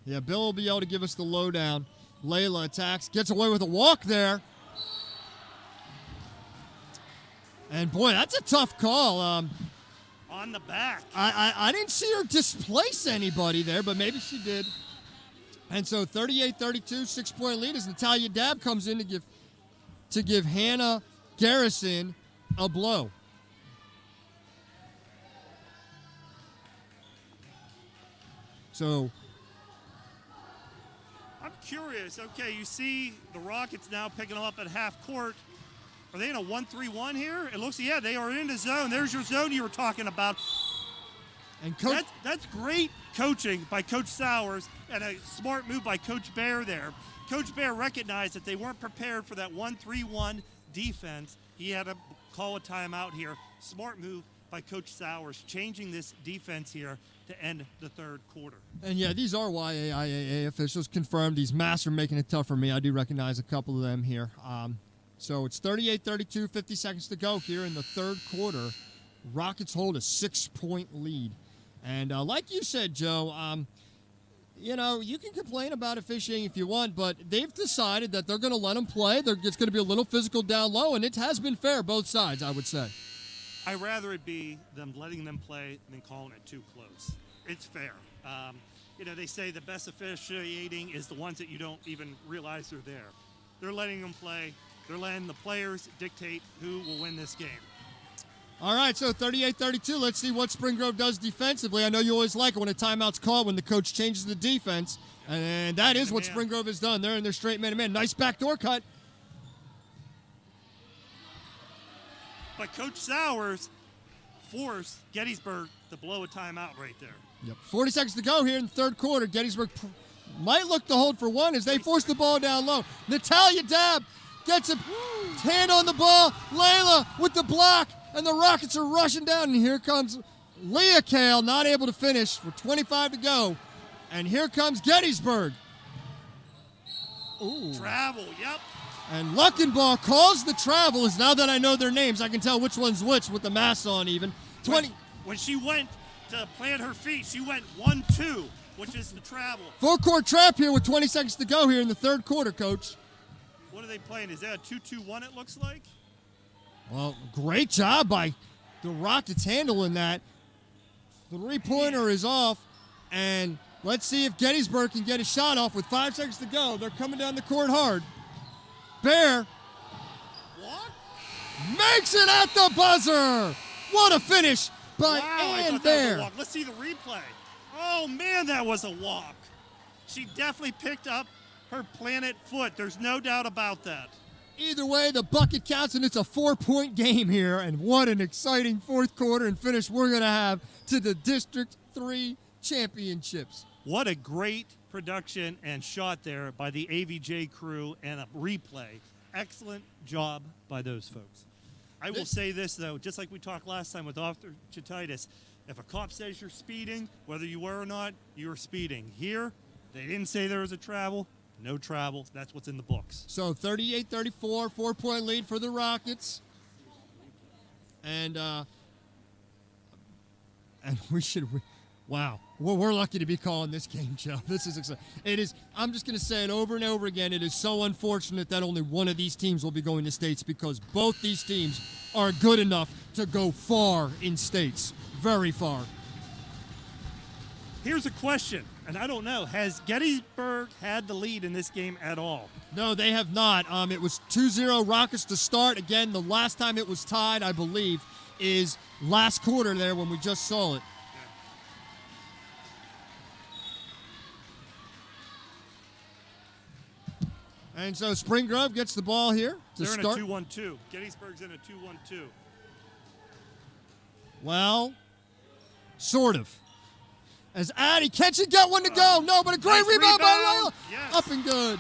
Yeah, Bill will be able to give us the lowdown. Layla attacks, gets away with a walk there. And, boy, that's a tough call. On the back. I didn't see her displace anybody there, but maybe she did. And so 38-32, 6-point lead as Natalia Dabb comes in to give Hannah Garrison a blow. So I'm curious. Okay, you see the Rockets now picking them up at half court. Are they in a 1-3-1 here? It looks, yeah, they are in the zone. There's your zone you were talking about. And Coach, that's great coaching by Coach Sowers and a smart move by Coach Bear there. Coach Bear recognized that they weren't prepared for that 1-3-1 defense. He had to call a timeout here. Smart move by Coach Sowers, changing this defense here to end the third quarter. And yeah, these are YAIAA officials confirmed. These masks are making it tough for me. I do recognize a couple of them here. So it's 38-32, 50 seconds to go here in the third quarter. Rockets hold a 6-point lead. And like you said, Joe, you know, you can complain about officiating if you want, but they've decided that they're going to let them play. It's going to be a little physical down low, and it has been fair, both sides, I would say. I'd rather it be them letting them play than calling it too close. It's fair. You know, they say the best officiating is the ones that you don't even realize they're there. They're letting them play. They're letting the players dictate who will win this game. All right, so 38-32. Let's see what Spring Grove does defensively. I know you always like it when a timeout's called, when the coach changes the defense, and that is what Spring Grove has done. They're in their straight man-to-man. Nice backdoor cut. But Coach Sowers forced Gettysburg to blow a timeout right there. Yep. 40 seconds to go here in the third quarter. Gettysburg might look to hold for one as they force the ball down low. Natalia Dabb gets a hand on the ball. Layla with the block, and the Rockets are rushing down. And here comes Leah Kale, not able to finish with 25 to go. And here comes Gettysburg. Ooh. Travel, yep. And Luckenbaugh calls the travel. As now that I know their names, I can tell which one's which with the masks on even. 20. When she went to plant her feet, she went 1-2. which is the travel. Full court trap here with 20 seconds to go here in the third quarter, Coach. What are they playing? Is that a 2-2-1 it looks like? Well, great job by the Rockets handling that. Three-pointer is off, and let's see if Gettysburg can get a shot off with 5 seconds to go. They're coming down the court hard. Bear makes it at the buzzer. What a finish by Ann Bear. Let's see the replay. Oh, man, that was a walk. She definitely picked up her planet foot. There's no doubt about that. Either way, the bucket counts, and it's a 4-point game here. And what an exciting fourth quarter and finish we're going to have to the District 3 championships. What a great production and shot there by the AVJ crew and a replay. Excellent job by those folks. I will say this, though, just like we talked last time with Officer Chititis, if a cop says you're speeding, whether you were or not, you were speeding. Here, they didn't say there was a travel. No travel. That's what's in the books. So 38-34, 4-point lead for the Rockets. And we should, wow. Well, we're lucky to be calling this game, Joe. This is exciting. It is, I'm just going to say it over and over again. It is so unfortunate that only one of these teams will be going to states because both these teams are good enough to go far in states. Very far. Here's a question, and I don't know. Has Gettysburg had the lead in this game at all? No, they have not. It was 2-0 Rockets to start. Again, the last time it was tied, I believe, is last quarter there when we just saw it. And so Spring Grove gets the ball here to start. They're in a 2-1-2. Gettysburg's in a 2-1-2. Well, sort of. As Addie, can she get one to go? No, but a great Nice rebound by rebound. Layla. Yes. Up and good.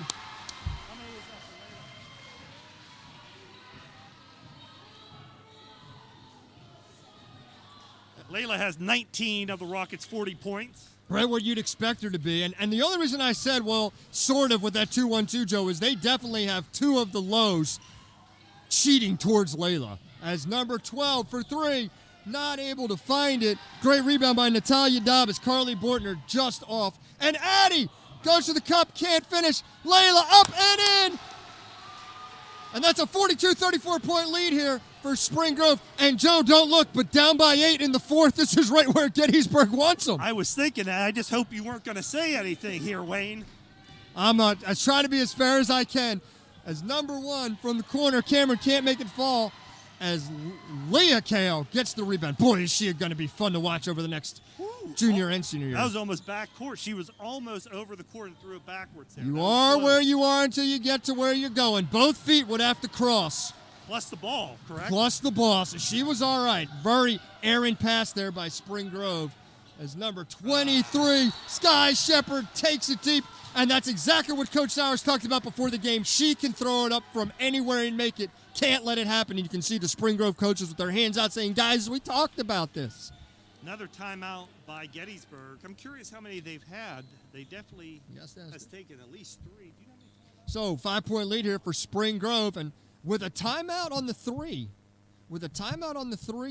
Layla has 19 of the Rockets' 40 points. Right where you'd expect her to be. And the only reason I said, well, sort of with that 2-1-2, Joe, is they definitely have two of the lows cheating towards Layla. As number 12 for three, not able to find it. Great rebound by Natalia Dobbs. Carly Bortner just off. And Addie goes to the cup, can't finish. Layla up and in. And that's a 42-34 point lead here for Spring Grove. And Joe, don't look, but down by 8 in the fourth. This is right where Gettysburg wants them. I was thinking that. I just hope you weren't going to say anything here, Wayne. I'm not. I try to be as fair as I can. As number one from the corner, Cameron can't make it fall. As Leah Kao gets the rebound. Boy, is she going to be fun to watch over the next junior and senior year. That was almost back court. She was almost over the court and threw it backwards there. You are where you are until you get to where you're going. Both feet would have to cross. Plus the ball, correct? Plus the ball. So she was all right. Very errant pass there by Spring Grove. As number 23, Sky Shepherd takes it deep. And that's exactly what Coach Sowers talked about before the game. She can throw it up from anywhere and make it. Can't let it happen. And you can see the Spring Grove coaches with their hands out saying, guys, we talked about this. Another timeout by Gettysburg. I'm curious how many they've had. They definitely has taken at least 3. Do you know how many timeouts? So 5-point lead here for Spring Grove. And with a timeout on the 3,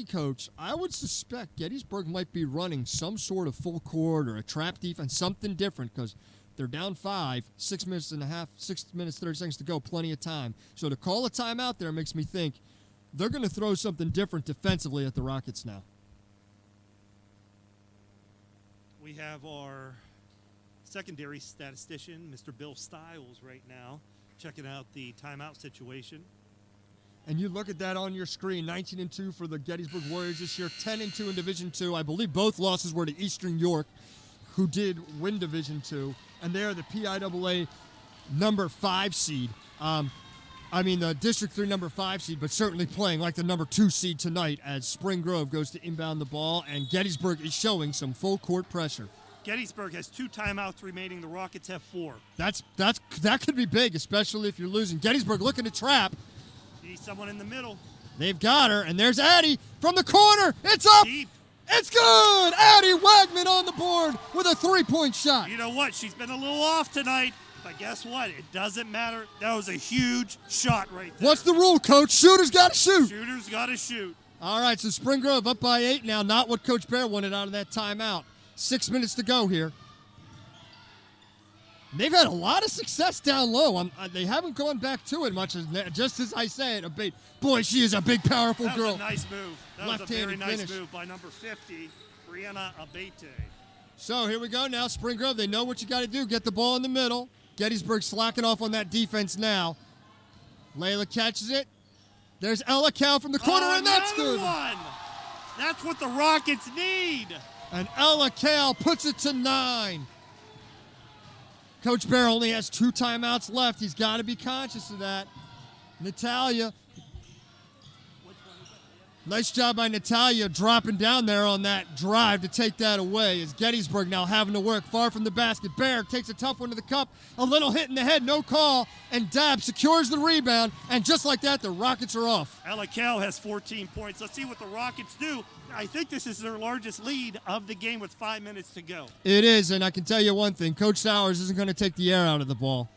Coach, I would suspect Gettysburg might be running some sort of full court or a trap defense, something different, because they're down 5, 6 minutes and a half, 6 minutes, 30 seconds to go, plenty of time. So to call a timeout there makes me think they're going to throw something different defensively at the Rockets now. We have our secondary statistician, Mr. Bill Stiles, right now, checking out the timeout situation. And you look at that on your screen, 19-2 for the Gettysburg Warriors this year, 10-2 in Division II. I believe both losses were to Eastern York, who did win Division II, and they are the PIAA number 5 seed. The District 3 number 5 seed, but certainly playing like the number 2 seed tonight as Spring Grove goes to inbound the ball, and Gettysburg is showing some full court pressure. Gettysburg has 2 timeouts remaining. The Rockets have 4. That could be big, especially if you're losing. Gettysburg looking to trap. See someone in the middle. They've got her, and there's Addie from the corner. It's up. Deep. It's good! Addie Wagman on the board with a 3-point shot. You know what? She's been a little off tonight, but guess what? It doesn't matter. That was a huge shot right there. What's the rule, Coach? Shooters got to shoot. Shooters got to shoot. All right, so Spring Grove up by 8 now. Not what Coach Bear wanted out of that timeout. 6 minutes to go here. They've had a lot of success down low. They haven't gone back to it much, just as I said. Boy, she is a big, powerful That girl. was a nice move. That was a very Left-handed nice finish. move by number 50, Brianna Abate. So here we go now. Spring Grove, they know what you got to do. Get the ball in the middle. Gettysburg slacking off on that defense now. Layla catches it. There's Ella Cal from the corner, and that's Another good. one. That's what the Rockets need. And Ella Cal puts it to 9. Coach Bear only has 2 timeouts left. He's got to be conscious of that. Natalia. Nice job by Natalia dropping down there on that drive to take that away. As Gettysburg now having to work far from the basket. Bear takes a tough one to the cup. A little hit in the head, no call. And Dab secures the rebound. And just like that, the Rockets are off. Ella Cal has 14 points. Let's see what the Rockets do. I think this is their largest lead of the game with 5 minutes to go. It is, and I can tell you one thing. Coach Sowers isn't going to take the air out of the ball.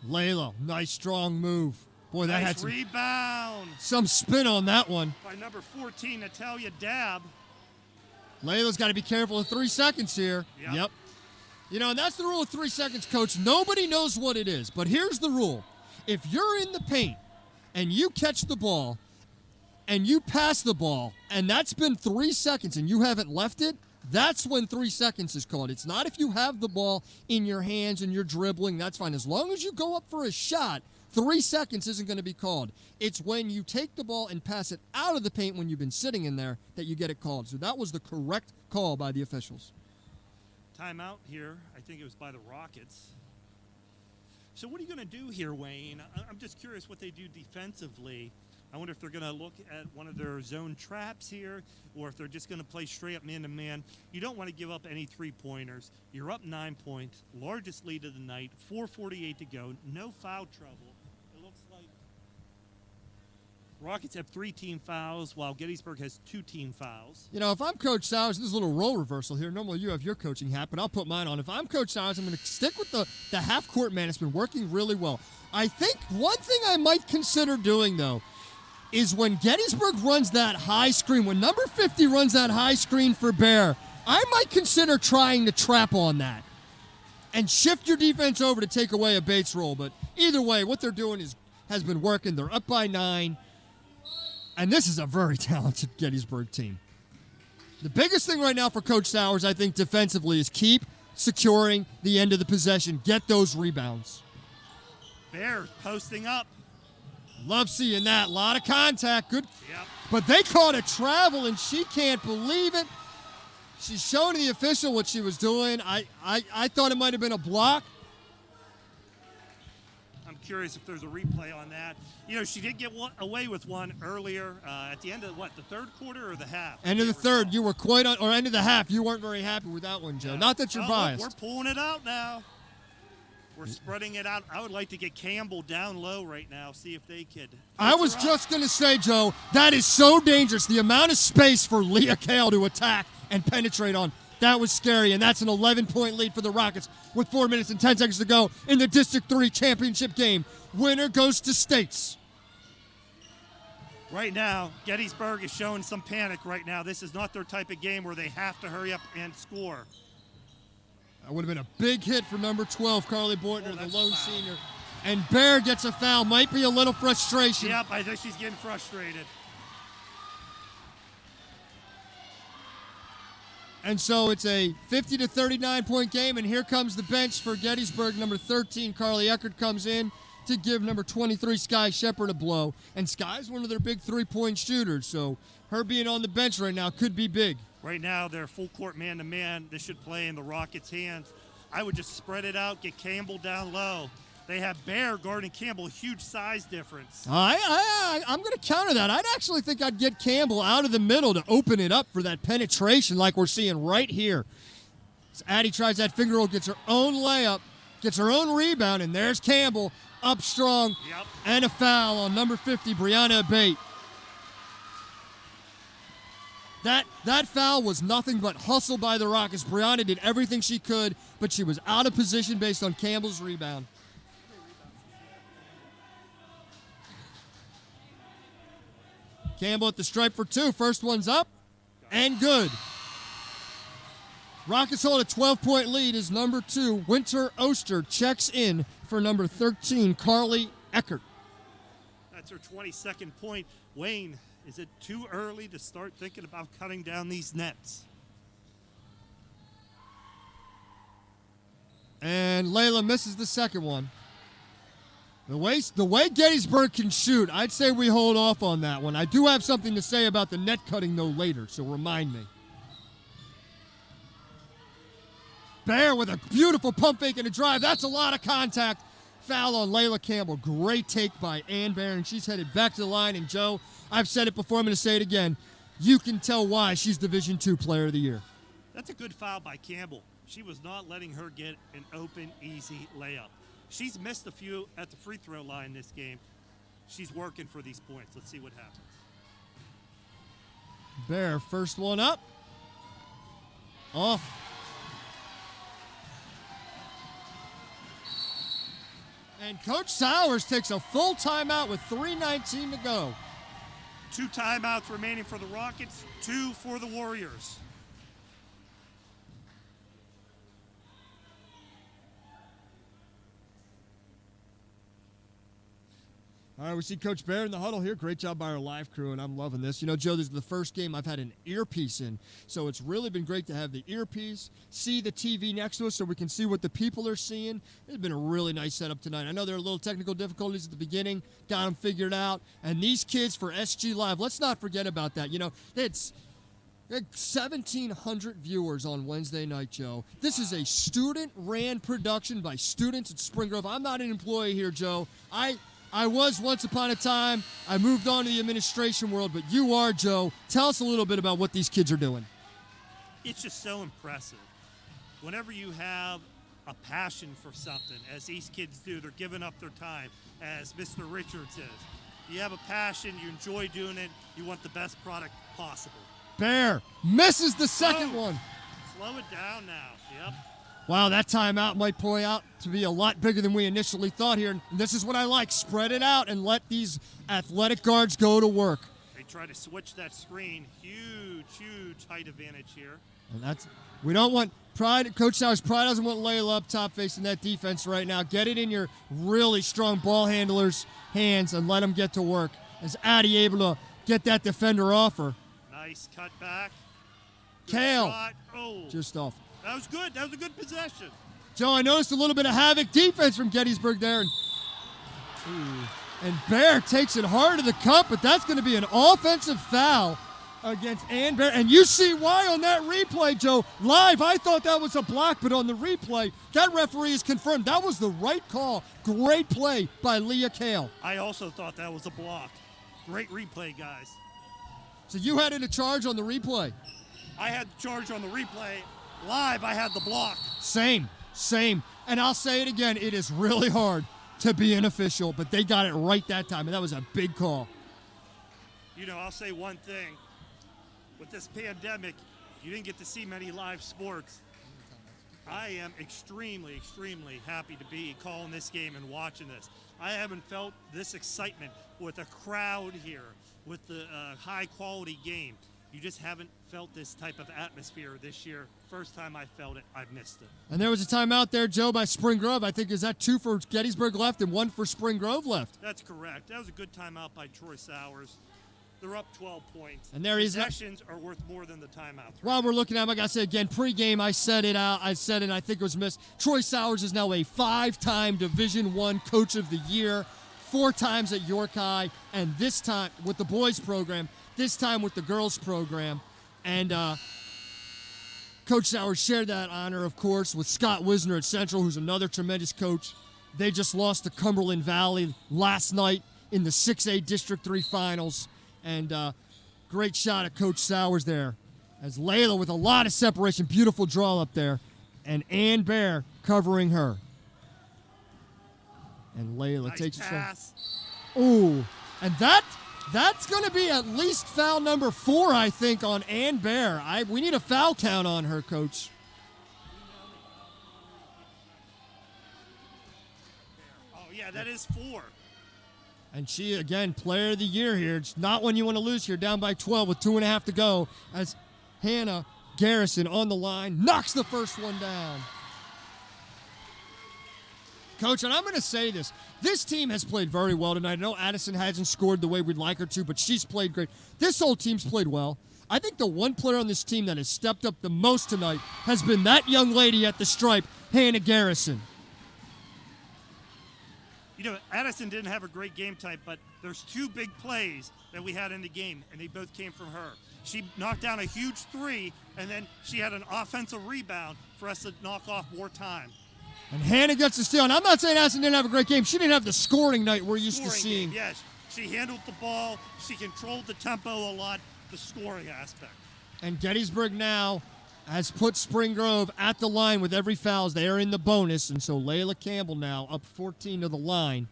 Layla, nice strong move. Boy, that Nice had rebound some spin on that one. by number 14, Natalia Dab. Layla's got to be careful of 3 seconds here. Yep. You know, and that's the rule of 3 seconds, Coach. Nobody knows what it is, but here's the rule. If you're in the paint and you catch the ball and you pass the ball and that's been 3 seconds and you haven't left it, that's when 3 seconds is called. It's not if you have the ball in your hands and you're dribbling. That's fine. As long as you go up for a shot, 3 seconds isn't going to be called. It's when you take the ball and pass it out of the paint when you've been sitting in there that you get it called. So that was the correct call by the officials. Timeout here. I think it was by the Rockets. So what are you going to do here, Wayne? I'm just curious what they do defensively. I wonder if they're going to look at one of their zone traps here or if they're just going to play straight up man-to-man. You don't want to give up any three-pointers. You're up 9 points, largest lead of the night, 4:48 to go, no foul trouble. It looks like Rockets have 3 team fouls while Gettysburg has 2 team fouls. You know, if I'm Coach Sowers, there's a little role reversal here. Normally you have your coaching hat, but I'll put mine on. If I'm Coach Sowers, I'm going to stick with the half-court man. It's been working really well. I think one thing I might consider doing, though, is when Gettysburg runs that high screen, when number 50 runs that high screen for Bear, I might consider trying to trap on that and shift your defense over to take away a Bates roll. But either way, what they're doing has been working. They're up by 9, and this is a very talented Gettysburg team. The biggest thing right now for Coach Sowers, I think, defensively is keep securing the end of the possession. Get those rebounds. Bears posting up. Love seeing that. A lot of contact. Good. Yep. But they caught a travel, and she can't believe it. She's showing the official what she was doing. I thought it might have been a block. I'm curious if there's a replay on that. You know, she did get away with one earlier at the end of, the third quarter or the half? End of the third, you were quite on, or end of the half, you weren't very happy with that one, Joe. Yeah. Not that you're Well, look, biased. we're pulling it out now. We're spreading it out. I would like to get Campbell down low right now, see if they could. I was just going to say, Joe, that is so dangerous. The amount of space for Leah Kale to attack and penetrate on, that was scary. And that's an 11-point lead for the Rockets with 4 minutes and 10 seconds to go in the District 3 championship game. Winner goes to States. Right now, Gettysburg is showing some panic right now. This is not their type of game where they have to hurry up and score. That would have been a big hit for number 12, Carly Bortner, the that's lone a foul. senior. And Bear gets a foul. Might be a little frustration. Yep, I think she's getting frustrated. And so it's a 50 to 39-point game, and here comes the bench for Gettysburg. Number 13, Carly Eckert, comes in to give number 23, Sky Shepard, a blow. And Sky's one of their big three-point shooters, so her being on the bench right now could be big. Right now, they're full court man-to-man. This should play in the Rockets' hands. I would just spread it out, get Campbell down low. They have Bear guarding Campbell, huge size difference. I'm going to counter that. I'd actually think I'd get Campbell out of the middle to open it up for that penetration like we're seeing right here. As Addie tries that finger roll, gets her own layup, gets her own rebound, and there's Campbell up strong. Yep. And a foul on number 50, Brianna Abate. That foul was nothing but hustle by the Rockets. Brianna did everything she could, but she was out of position based on Campbell's rebound. Campbell at the stripe for 2. First one's up and good. Rockets hold a 12-point lead as number 2, Winter Oster, checks in for number 13, Carly Eckert. That's her 22nd point. Wayne, is it too early to start thinking about cutting down these nets? And Layla misses the second one. The way Gettysburg can shoot, I'd say we hold off on that one. I do have something to say about the net cutting, though, later, so remind me. Bear with a beautiful pump fake and a drive. That's a lot of contact. Foul on Layla Campbell. Great take by Ann Bear, and she's headed back to the line. And, Joe, I've said it before. I'm going to say it again. You can tell why she's Division II Player of the Year. That's a good foul by Campbell. She was not letting her get an open, easy layup. She's missed a few at the free throw line this game. She's working for these points. Let's see what happens. Bear, first one up. Off. And Coach Sowers takes a full timeout with 3:19 to go. 2 timeouts remaining for the Rockets, 2 for the Warriors. All right, we see Coach Bear in the huddle here. Great job by our live crew, and I'm loving this. You know, Joe, this is the first game I've had an earpiece in, so it's really been great to have the earpiece, see the TV next to us so we can see what the people are seeing. It's been a really nice setup tonight. I know there are little technical difficulties at the beginning, got them figured out, and these kids for SG Live, let's not forget about that. You know, it's 1,700 viewers on Wednesday night, Joe. This is a student-ran production by students at Spring Grove. I'm not an employee here, Joe. I was once upon a time. I moved on to the administration world, but you are, Joe. Tell us a little bit about what these kids are doing. It's just so impressive. Whenever you have a passion for something, as these kids do, they're giving up their time, as Mr. Richards is. You have a passion, you enjoy doing it, you want the best product possible. Bear misses the second one. Slow it down now. Yep. Wow, that timeout might play out to be a lot bigger than we initially thought here. And this is what I like. Spread it out and let these athletic guards go to work. They try to switch that screen. Huge height advantage here. And we don't want pride. Coach Sowers, pride doesn't want Layla up top facing that defense right now. Get it in your really strong ball handlers' hands and let them get to work. Is Addie able to get that defender off her? Nice cut back. Good Kale. shot. Oh. Just off. That was good. That was a good possession. Joe, I noticed a little bit of havoc defense from Gettysburg there. And Bear takes it hard to the cup, but that's going to be an offensive foul against Ann Bear. And you see why on that replay, Joe. Live, I thought that was a block, but on the replay, that referee is confirmed. That was the right call. Great play by Leah Kale. I also thought that was a block. Great replay, guys. So you had it a charge on the replay? I had the charge on the replay. Live, I had the block. Same. And I'll say it again, it is really hard to be an official, but they got it right that time, and that was a big call. You know, I'll say one thing. With this pandemic, you didn't get to see many live sports. I am extremely happy to be calling this game and watching this. I haven't felt this excitement with a crowd here, with the high-quality game. You just haven't felt this type of atmosphere this year. First time I felt it, I've missed it. And there was a timeout there, Joe, by Spring Grove. I think, is that 2 for Gettysburg left and 1 for Spring Grove left? That's correct. That was a good timeout by Troy Sowers. They're up 12 points. And there he's possessions are worth more than the timeouts. While we're looking at him, like I said again, pregame, I said it out. I said it, and I think it was missed. Troy Sowers is now a 5-time Division I Coach of the Year, 4 times at York High, and this time with the boys program, this time with the girls program. And Coach Sowers shared that honor, of course, with Scott Wisner at Central, who's another tremendous coach. They just lost to Cumberland Valley last night in the 6A District 3 Finals. And great shot at Coach Sowers there. As Layla with a lot of separation. Beautiful draw up there. And Ann Bear covering her. And Layla nice takes pass. it. Ooh. And that's going to be at least foul number 4, I think, on Ann Bear. We need a foul count on her, Coach. Oh, yeah, that is 4. And she, again, player of the year here. It's not one you want to lose here, down by 12 with 2.5 to go, as Hannah Garrison on the line, knocks the first one down. Coach, and I'm going to say this. This team has played very well tonight. I know Addison hasn't scored the way we'd like her to, but she's played great. This whole team's played well. I think the one player on this team that has stepped up the most tonight has been that young lady at the stripe, Hannah Garrison. You know, Addison didn't have a great game type, but there's two big plays that we had in the game, and they both came from her. She knocked down a huge three, and then she had an offensive rebound for us to knock off more time. And Hannah gets the steal. And I'm not saying Addison didn't have a great game. She didn't have the scoring night we're used to seeing. Game, yes, she handled the ball. She controlled the tempo a lot, the scoring aspect. And Gettysburg now has put Spring Grove at the line with every foul. They are in the bonus. And so Layla Campbell now up 14 to the line.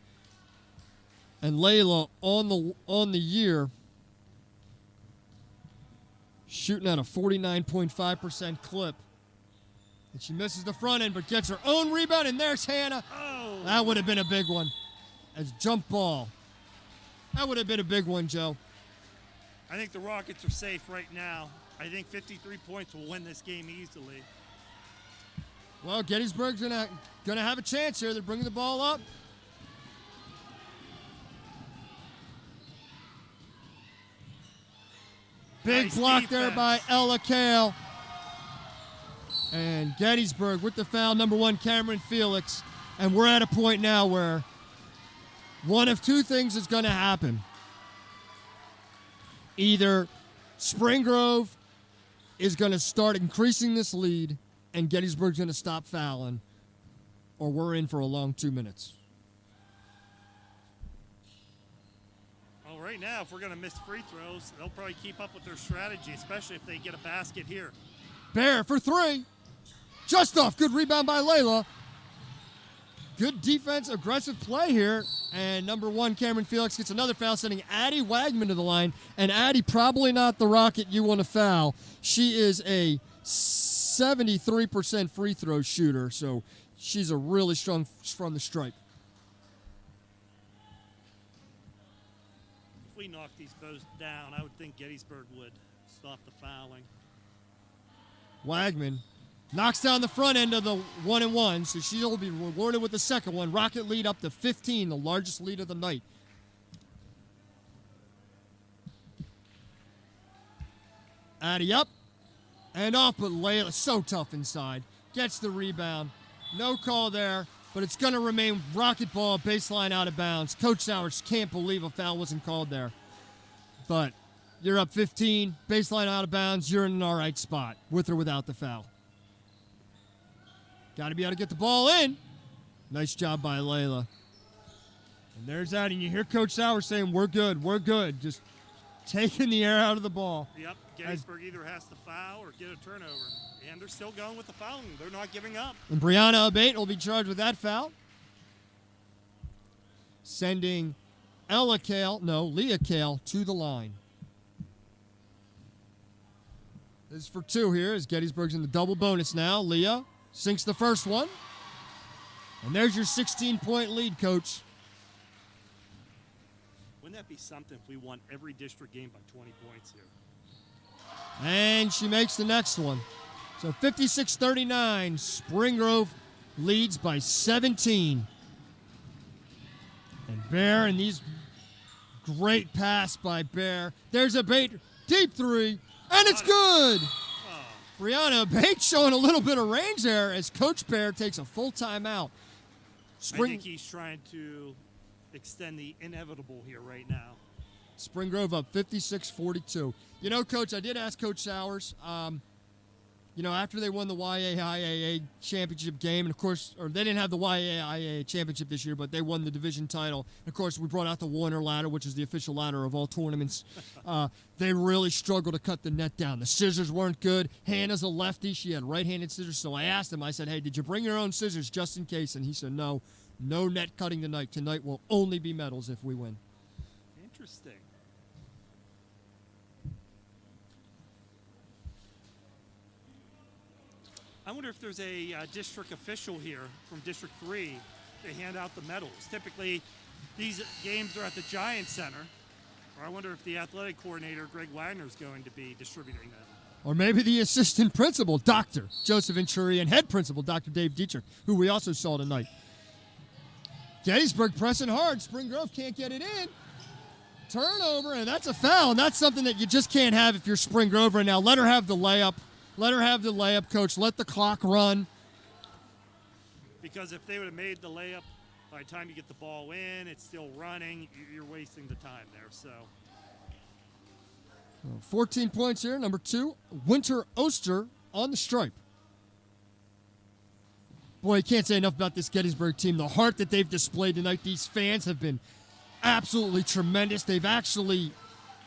And Layla on the year shooting at a 49.5% clip. And she misses the front end, but gets her own rebound, and there's Hannah. Oh. That would have been a big one. As jump ball. That would have been a big one, Joe. I think the Rockets are safe right now. I think 53 points will win this game easily. Well, Gettysburg's gonna have a chance here. They're bringing the ball up. Big Nice block defense there by Ella Kale. And Gettysburg with the foul, number one, Cameron Felix. And we're at a point now where one of two things is going to happen. Either Spring Grove is going to start increasing this lead and Gettysburg's going to stop fouling, or we're in for a long 2 minutes. Well, right now, if we're going to miss free throws, they'll probably keep up with their strategy, especially if they get a basket here. Bear for three. Just off. Good rebound by Layla. Good defense, aggressive play here. And number one, Cameron Felix gets another foul, sending Addie Wagman to the line. And Addie, probably not the Rocket you want to foul. She is a 73% free throw shooter, so she's a really strong from the stripe. If we knock these both down, I would think Gettysburg would stop the fouling. Wagman knocks down the front end of the 1-and-1, so she'll be rewarded with the second one. Rocket lead up to 15, the largest lead of the night. Addie up and off, but Layla so tough inside. Gets the rebound. No call there, but it's going to remain Rocket ball, baseline out of bounds. Coach Sowers can't believe a foul wasn't called there. But you're up 15, baseline out of bounds. You're in an all right spot, with or without the foul. Got to be able to get the ball in. Nice job by Layla. And there's that, and you hear Coach Sowers saying, we're good. Just taking the air out of the ball. Yep, Gettysburg either has to foul or get a turnover. And they're still going with the fouling. They're not giving up. And Brianna Abate will be charged with that foul. Sending Leah Kale to the line. This is for two here as Gettysburg's in the double bonus now. Leah sinks the first one. And there's your 16-point lead, Coach. Wouldn't that be something if we won every district game by 20 points here? And she makes the next one. So 56-39, Spring Grove leads by 17. And Bear, and these great pass by Bear. There's a bait, deep three, and it's good. Brianna Bates showing a little bit of range there as Coach Bear takes a full timeout. I think he's trying to extend the inevitable here right now. Spring Grove up 56-42. You know, Coach, I did ask Coach Sowers, after they won the YAIAA championship game, and of course, or they didn't have the YAIAA championship this year, but they won the division title. Of course, we brought out the Warner ladder, which is the official ladder of all tournaments. They really struggled to cut the net down. The scissors weren't good. Hannah's a lefty. She had right-handed scissors. So I asked him, I said, hey, did you bring your own scissors just in case? And he said, no net cutting tonight. Tonight will only be medals if we win. Interesting. I wonder if there's a district official here from District 3 to hand out the medals. Typically, these games are at the Giant Center. Or I wonder if the athletic coordinator, Greg Wagner, is going to be distributing them. Or maybe the assistant principal, Dr. Joseph Venturi, and head principal, Dr. Dave Dietrich, who we also saw tonight. Gettysburg pressing hard. Spring Grove can't get it in. Turnover, and that's a foul. And that's something that you just can't have if you're Spring Grove right now. Let her have the layup. Let her have the layup, Coach. Let the clock run. Because if they would have made the layup, by the time you get the ball in, it's still running. You're wasting the time there. So 14 points here. Number 2, Winter Oster on the stripe. Boy, you can't say enough about this Gettysburg team. The heart that they've displayed tonight, these fans have been absolutely tremendous. They've actually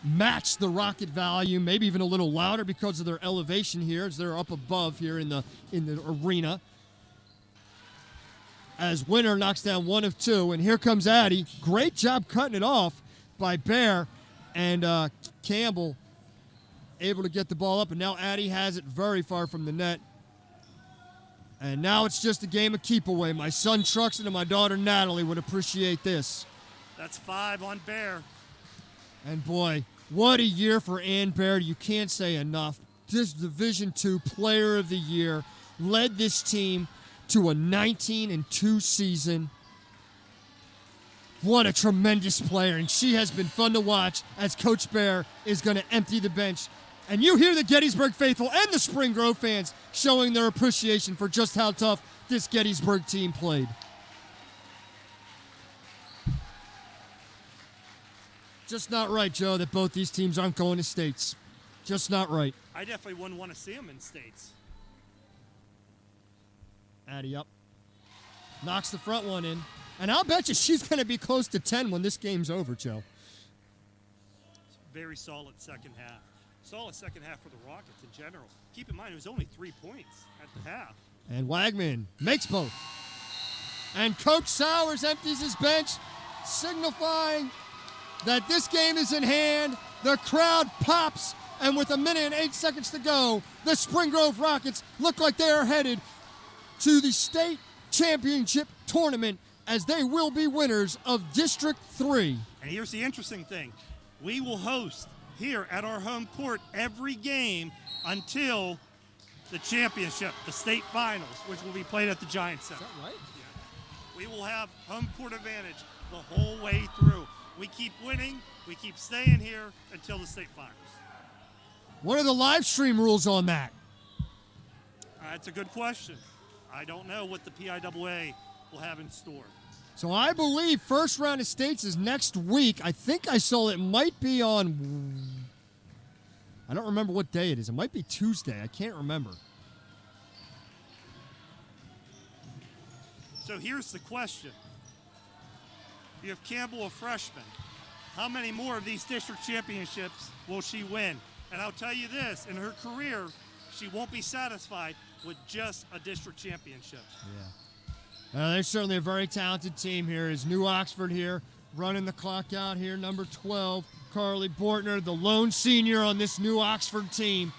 matched the Rocket volume, maybe even a little louder because of their elevation here as they're up above here in the arena. As Winter knocks down 1 of 2, and here comes Addie. Great job cutting it off by Bear, and Campbell able to get the ball up, and now Addie has it very far from the net. And now it's just a game of keep away. My son Truxton and my daughter Natalie would appreciate this. that's 5 on Bear. And boy, what a year for Ann Baird. You can't say enough. This Division II Player of the Year led this team to a 19-2 season. What a tremendous player. And she has been fun to watch as Coach Bear is going to empty the bench. And you hear the Gettysburg faithful and the Spring Grove fans showing their appreciation for just how tough this Gettysburg team played. Just not right, Joe, that both these teams aren't going to states. Just not right. I definitely wouldn't want to see them in states. Addie up. Knocks the front one in. And I'll bet you she's going to be close to 10 when this game's over, Joe. Very solid second half. Solid second half for the Rockets in general. Keep in mind, it was only 3 points at the half. And Wagman makes both. And Coach Sowers empties his bench, signifying that this game is in hand. The crowd pops, and with 1 minute and 8 seconds to go, the Spring Grove Rockets look like they are headed to the state championship tournament as they will be winners of District 3. And here's the interesting thing. We will host here at our home court every game until the championship, the state finals, which will be played at the Giants Center. Is that right? Yeah. We will have home court advantage the whole way through. We keep winning, we keep staying here until the state finals. What are the live stream rules on that? That's a good question. I don't know what the PIAA will have in store. So I believe first round of states is next week. I think I saw it might be on, I don't remember what day it is. It might be Tuesday. I can't remember. So here's the question. You have Campbell, a freshman. How many more of these district championships will she win? And I'll tell you this, in her career, she won't be satisfied with just a district championship. Yeah. They're certainly a very talented team here. Is New Oxford here, running the clock out here, number 12, Carly Bortner, the lone senior on this New Oxford team.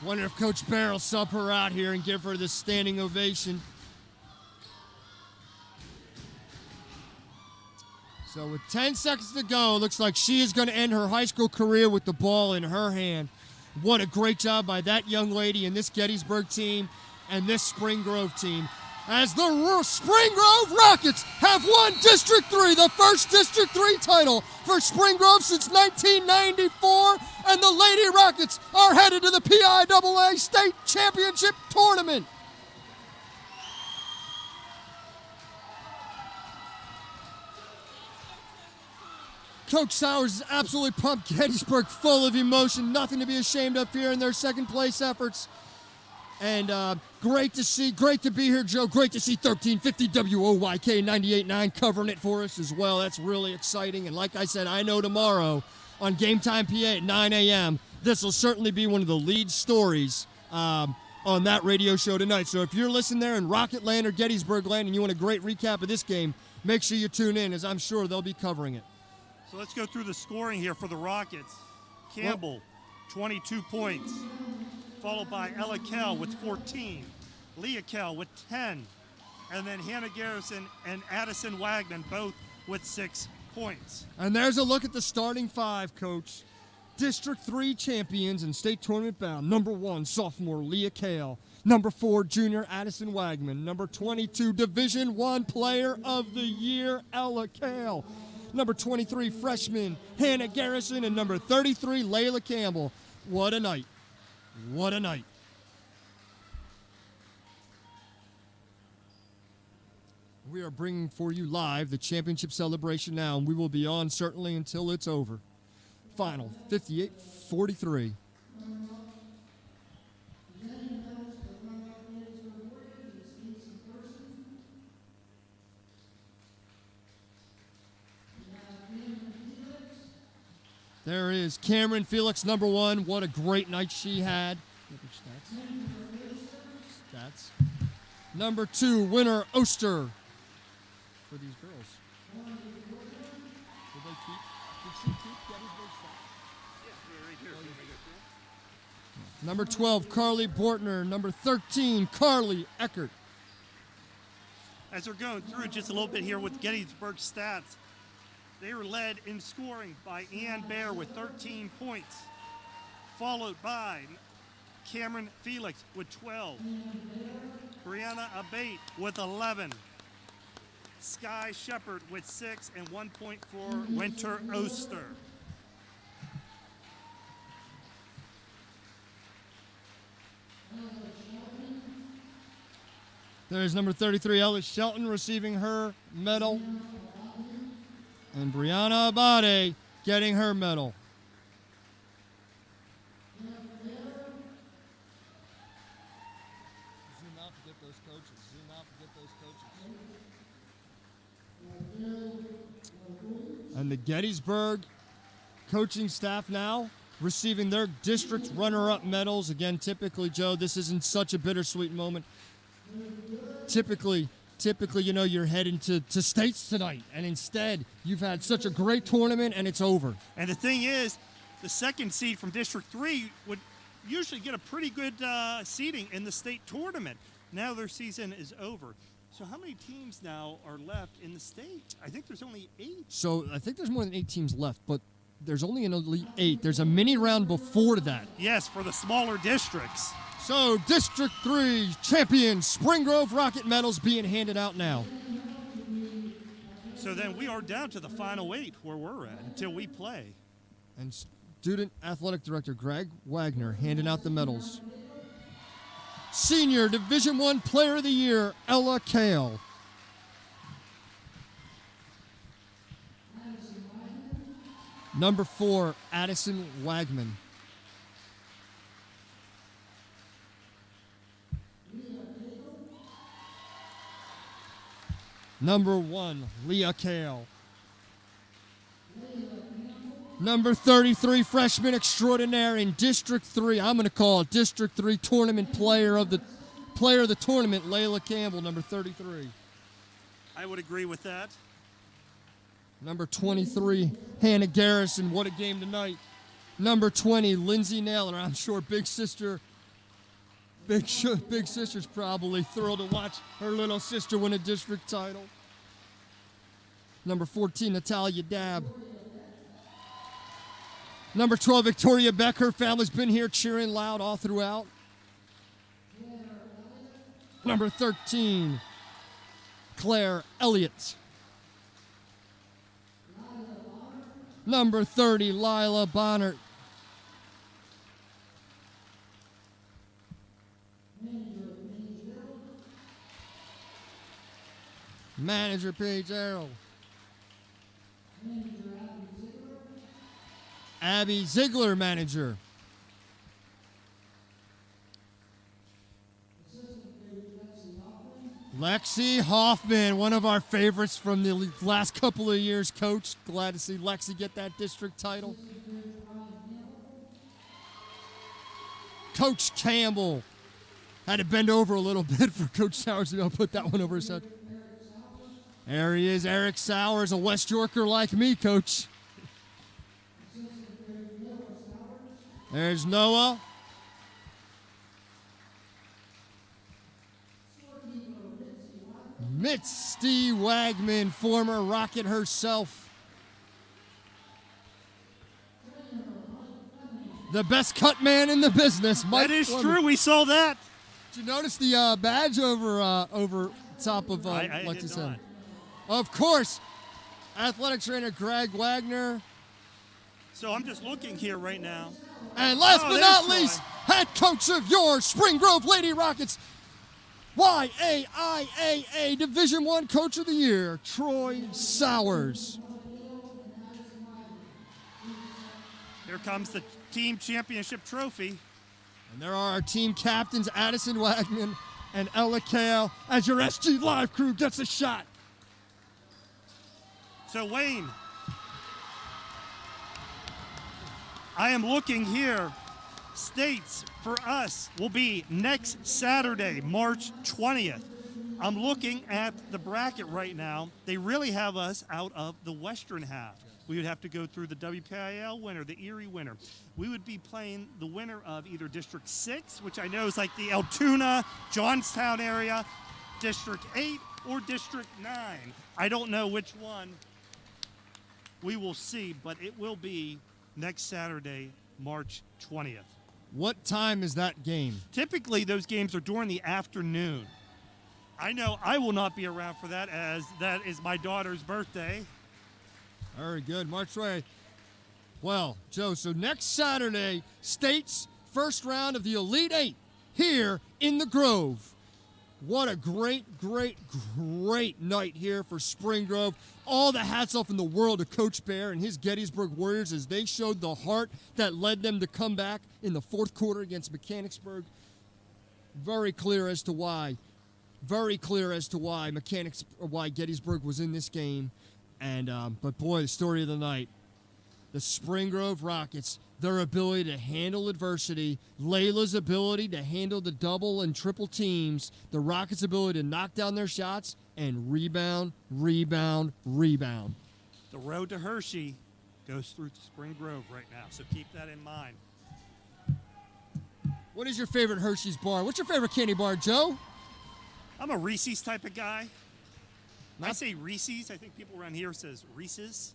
Wonder if Coach Bear will sub her out here and give her the standing ovation. So with 10 seconds to go, looks like she is going to end her high school career with the ball in her hand. What a great job by that young lady and this Gettysburg team and this Spring Grove team. As the Spring Grove Rockets have won District 3, the first District 3 title for Spring Grove since 1994, and the Lady Rockets are headed to the PIAA State Championship Tournament. Coach Sowers is absolutely pumped. Gettysburg full of emotion. Nothing to be ashamed of here in their second place efforts. And great to see, great to be here, Joe. Great to see 1350 WOYK 98.9 covering it for us as well. That's really exciting. And like I said, I know tomorrow on Game Time PA at 9 a.m., this will certainly be one of the lead stories on that radio show tonight. So if you're listening there in Rocket Land or Gettysburg Land and you want a great recap of this game, make sure you tune in, as I'm sure they'll be covering it. So let's go through the scoring here for the Rockets. Campbell, 22 points, followed by Ella Kell with 14, Leah Kell with 10, and then Hannah Garrison and Addison Wagman both with 6 points. And there's a look at the starting five, Coach. District 3 champions and state tournament bound. Number 1, sophomore Leah Kale. Number 4, junior Addison Wagman. Number 22, Division 1 Player of the Year, Ella Kale. Number 23, freshman Hannah Garrison. And number 33, Layla Campbell. What a night. What a night. We are bringing for you live the championship celebration now, and we will be on certainly until it's over. Final 58-43. There is Cameron Felix, number 1. What a great night she had. Stats. Number 2, Winter Oster. For these girls. Did she keep Gettyburg stats? Yes, we're right here. Number 12, Carly Bortner. Number 13, Carly Eckert. As we're going through just a little bit here with Gettysburg stats, they were led in scoring by Ann Bear with 13 points, followed by Cameron Felix with 12, Brianna Abate with 11, Sky Shepard with 6, and 1 point for Winter Oster. There's number 33, Ellis Shelton, receiving her medal. And Brianna Abate getting her medal. Zoom out to get those coaches. Zoom out to get those coaches. And the Gettysburg coaching staff now receiving their district runner-up medals. Again, typically, Joe, this isn't such a bittersweet moment. Typically, you know, you're heading to states tonight, and instead, you've had such a great tournament, and it's over. And the thing is, the second seed from District 3 would usually get a pretty good seeding in the state tournament. Now their season is over. So how many teams now are left in the state? I think there's only 8. So I think there's more than 8 teams left, but there's only an Elite 8. There's a mini round before that. Yes, for the smaller districts. So District 3 champion Spring Grove Rocket medals being handed out now. So then we are down to the final 8 where we're at until we play. And Student Athletic Director Greg Wagner handing out the medals. Senior Division 1 Player of the Year, Ella Kale. Number 4, Addison Wagman. Number 1, Leah Kale. Number 33, freshman extraordinaire in District 3. I'm going to call it District 3 Tournament Player of the Tournament, Layla Campbell, number 33. I would agree with that. Number 23, Hannah Garrison. What a game tonight. Number 20, Lindsay Naylor. I'm sure Big Sister's probably thrilled to watch her little sister win a district title. Number 14, Natalia Dabb. Number 12, Victoria Beck. Her family's been here cheering loud all throughout. Number 13, Claire Elliott. Number 30, Lila Bonnert. Manager Paige Errol. Abby Ziegler, manager. Lexi Hoffman, one of our favorites from the last couple of years, coach. Glad to see Lexi get that district title. Coach Campbell. Had to bend over a little bit for Coach Sowers to be able to put that one over his head. There he is, Eric Sowers, a West Yorker like me, Coach. There's Noah. Misty Wagman, former Rocket herself. the best cut man in the business, Mike. That is Fleming. true. We saw that. Did you notice the badge over top of I did Lexi's not. head? Of course, athletic trainer Greg Wagner. So I'm just looking here right now. And last but there's not Troy. least, head coach of your Spring Grove Lady Rockets, YAIAA Division I Coach of the Year, Troy Sowers. Here comes the team championship trophy. And there are our team captains, Addison Wagman and Ella Kale, as your SG Live crew gets a shot. So Wayne, I am looking here. States for us will be next Saturday, March 20th. I'm looking at the bracket right now. They really have us out of the western half. We would have to go through the WPIL winner, the Erie winner. We would be playing the winner of either District 6, which I know is like the Altoona, Johnstown area, District 8, or District 9. I don't know which one we will see, but it will be next Saturday, March 20th. What time is that game? Typically, those games are during the afternoon. I know I will not be around for that, as that is my daughter's birthday. Very good. March 20th. Well, Joe, so next Saturday, State's first round of the Elite Eight here in the Grove. What a great night here for Spring Grove. All the hats off in the world to Coach Bear and his Gettysburg Warriors as they showed the heart that led them to come back in the fourth quarter against Mechanicsburg. Very clear as to why why Gettysburg was in this game. And but boy, the story of the night, the Spring Grove Rockets, their ability to handle adversity, Layla's ability to handle the double and triple teams, the Rockets' ability to knock down their shots and rebound. The road to Hershey goes through Spring Grove right now, so keep that in mind. What is your favorite Hershey's bar? What's your favorite candy bar, Joe? I'm a Reese's type of guy. Not- I say Reese's. I think people around here says Reese's.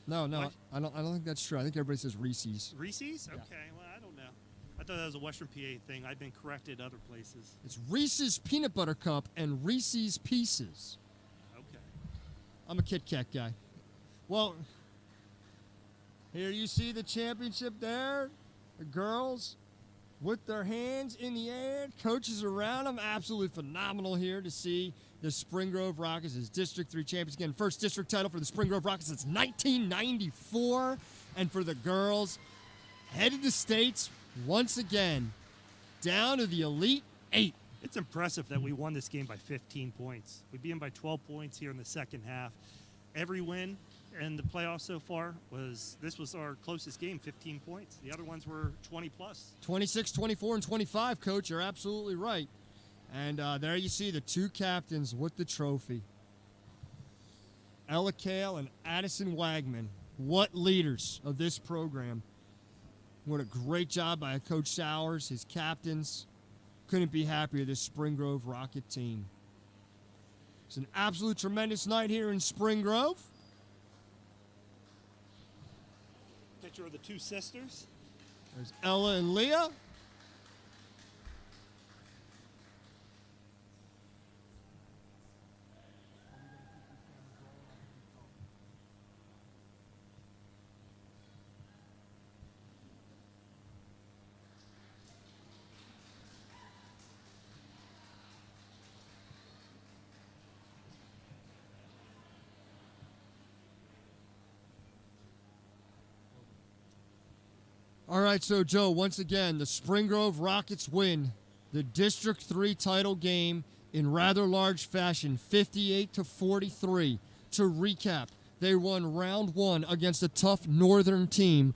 No, What? I don't think that's true. I think everybody says Reese's. Reese's? Yeah. Okay, well, I don't know. I thought that was a Western PA thing. I've been corrected other places. It's Reese's Peanut Butter Cup and Reese's Pieces. Okay. I'm a Kit Kat guy. Well, here you see the championship there. The girls with their hands in the air. Coaches around them. Absolutely phenomenal here to see the Spring Grove Rockets as District 3 champions. Again, first district title for the Spring Grove Rockets since 1994. And for the girls, headed to states once again, down to the Elite Eight. It's impressive that we won this game by 15 points. We beat them by 12 points here in the second half. Every win in the playoffs so far this was our closest game, 15 points. The other ones were 20 plus. 26, 24, and 25, Coach. You're absolutely right. And there you see the two captains with the trophy. Ella Kale and Addison Wagman. What leaders of this program. What a great job by Coach Sowers, his captains. Couldn't be happier, this Spring Grove Rocket team. It's an absolute tremendous night here in Spring Grove. Picture of the two sisters. There's Ella and Leah. All right, so Joe, once again, the Spring Grove Rockets win the District 3 title game in rather large fashion, 58-43. To recap, they won round one against a tough northern team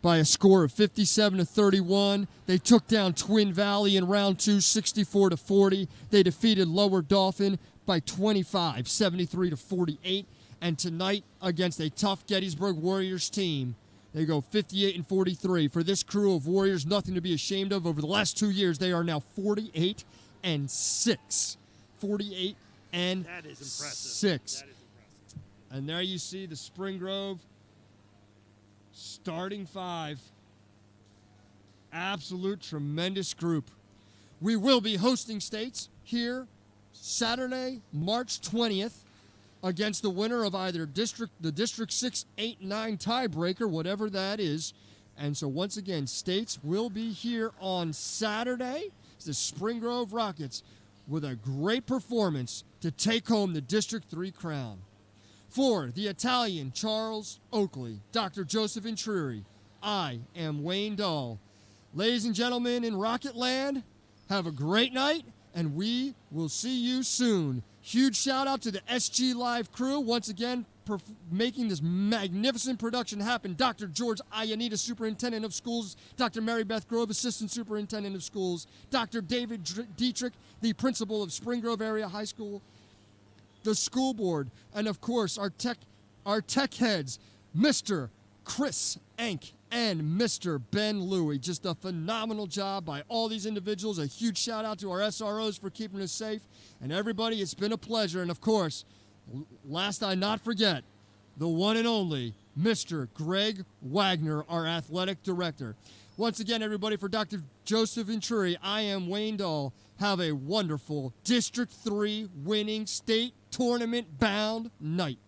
by a score of 57-31. They took down Twin Valley in round two, 64-40. They defeated Lower Dauphin by 25, 73-48. And tonight, against a tough Gettysburg Warriors team, they go 58-43. For this crew of Warriors, nothing to be ashamed of. Over the last 2 years, they are now 48-6. 48-6. That is impressive. That is impressive. And there you see the Spring Grove starting five. absolute tremendous group. We will be hosting states here Saturday, March 20th, against the winner of either the District 6, 8, 9 tiebreaker, whatever that is. And so once again, states will be here on Saturday. It's the Spring Grove Rockets with a great performance to take home the District 3 crown. For the Italian Charles Oakley, Dr. Joseph Intrieri, I am Wayne Dahl. Ladies and gentlemen in Rocket Land, have a great night, and we will see you soon. Huge shout out to the SG Live crew, once again making this magnificent production happen. Dr. George Ayanita, Superintendent of Schools, Dr. Mary Beth Grove, Assistant Superintendent of Schools, Dr. David Dietrich, the Principal of Spring Grove Area High School, the school board, and of course our tech heads, Mr. Chris Enck and Mr. Ben Louie. Just a phenomenal job by all these individuals. A huge shout out to our SROs for keeping us safe. And everybody, it's been a pleasure. And of course, last I not forget, the one and only Mr. Greg Wagner, our athletic director. Once again, everybody, for Dr. Joseph Intrieri, I am Wayne Dahl. Have a wonderful District 3 winning state tournament bound night.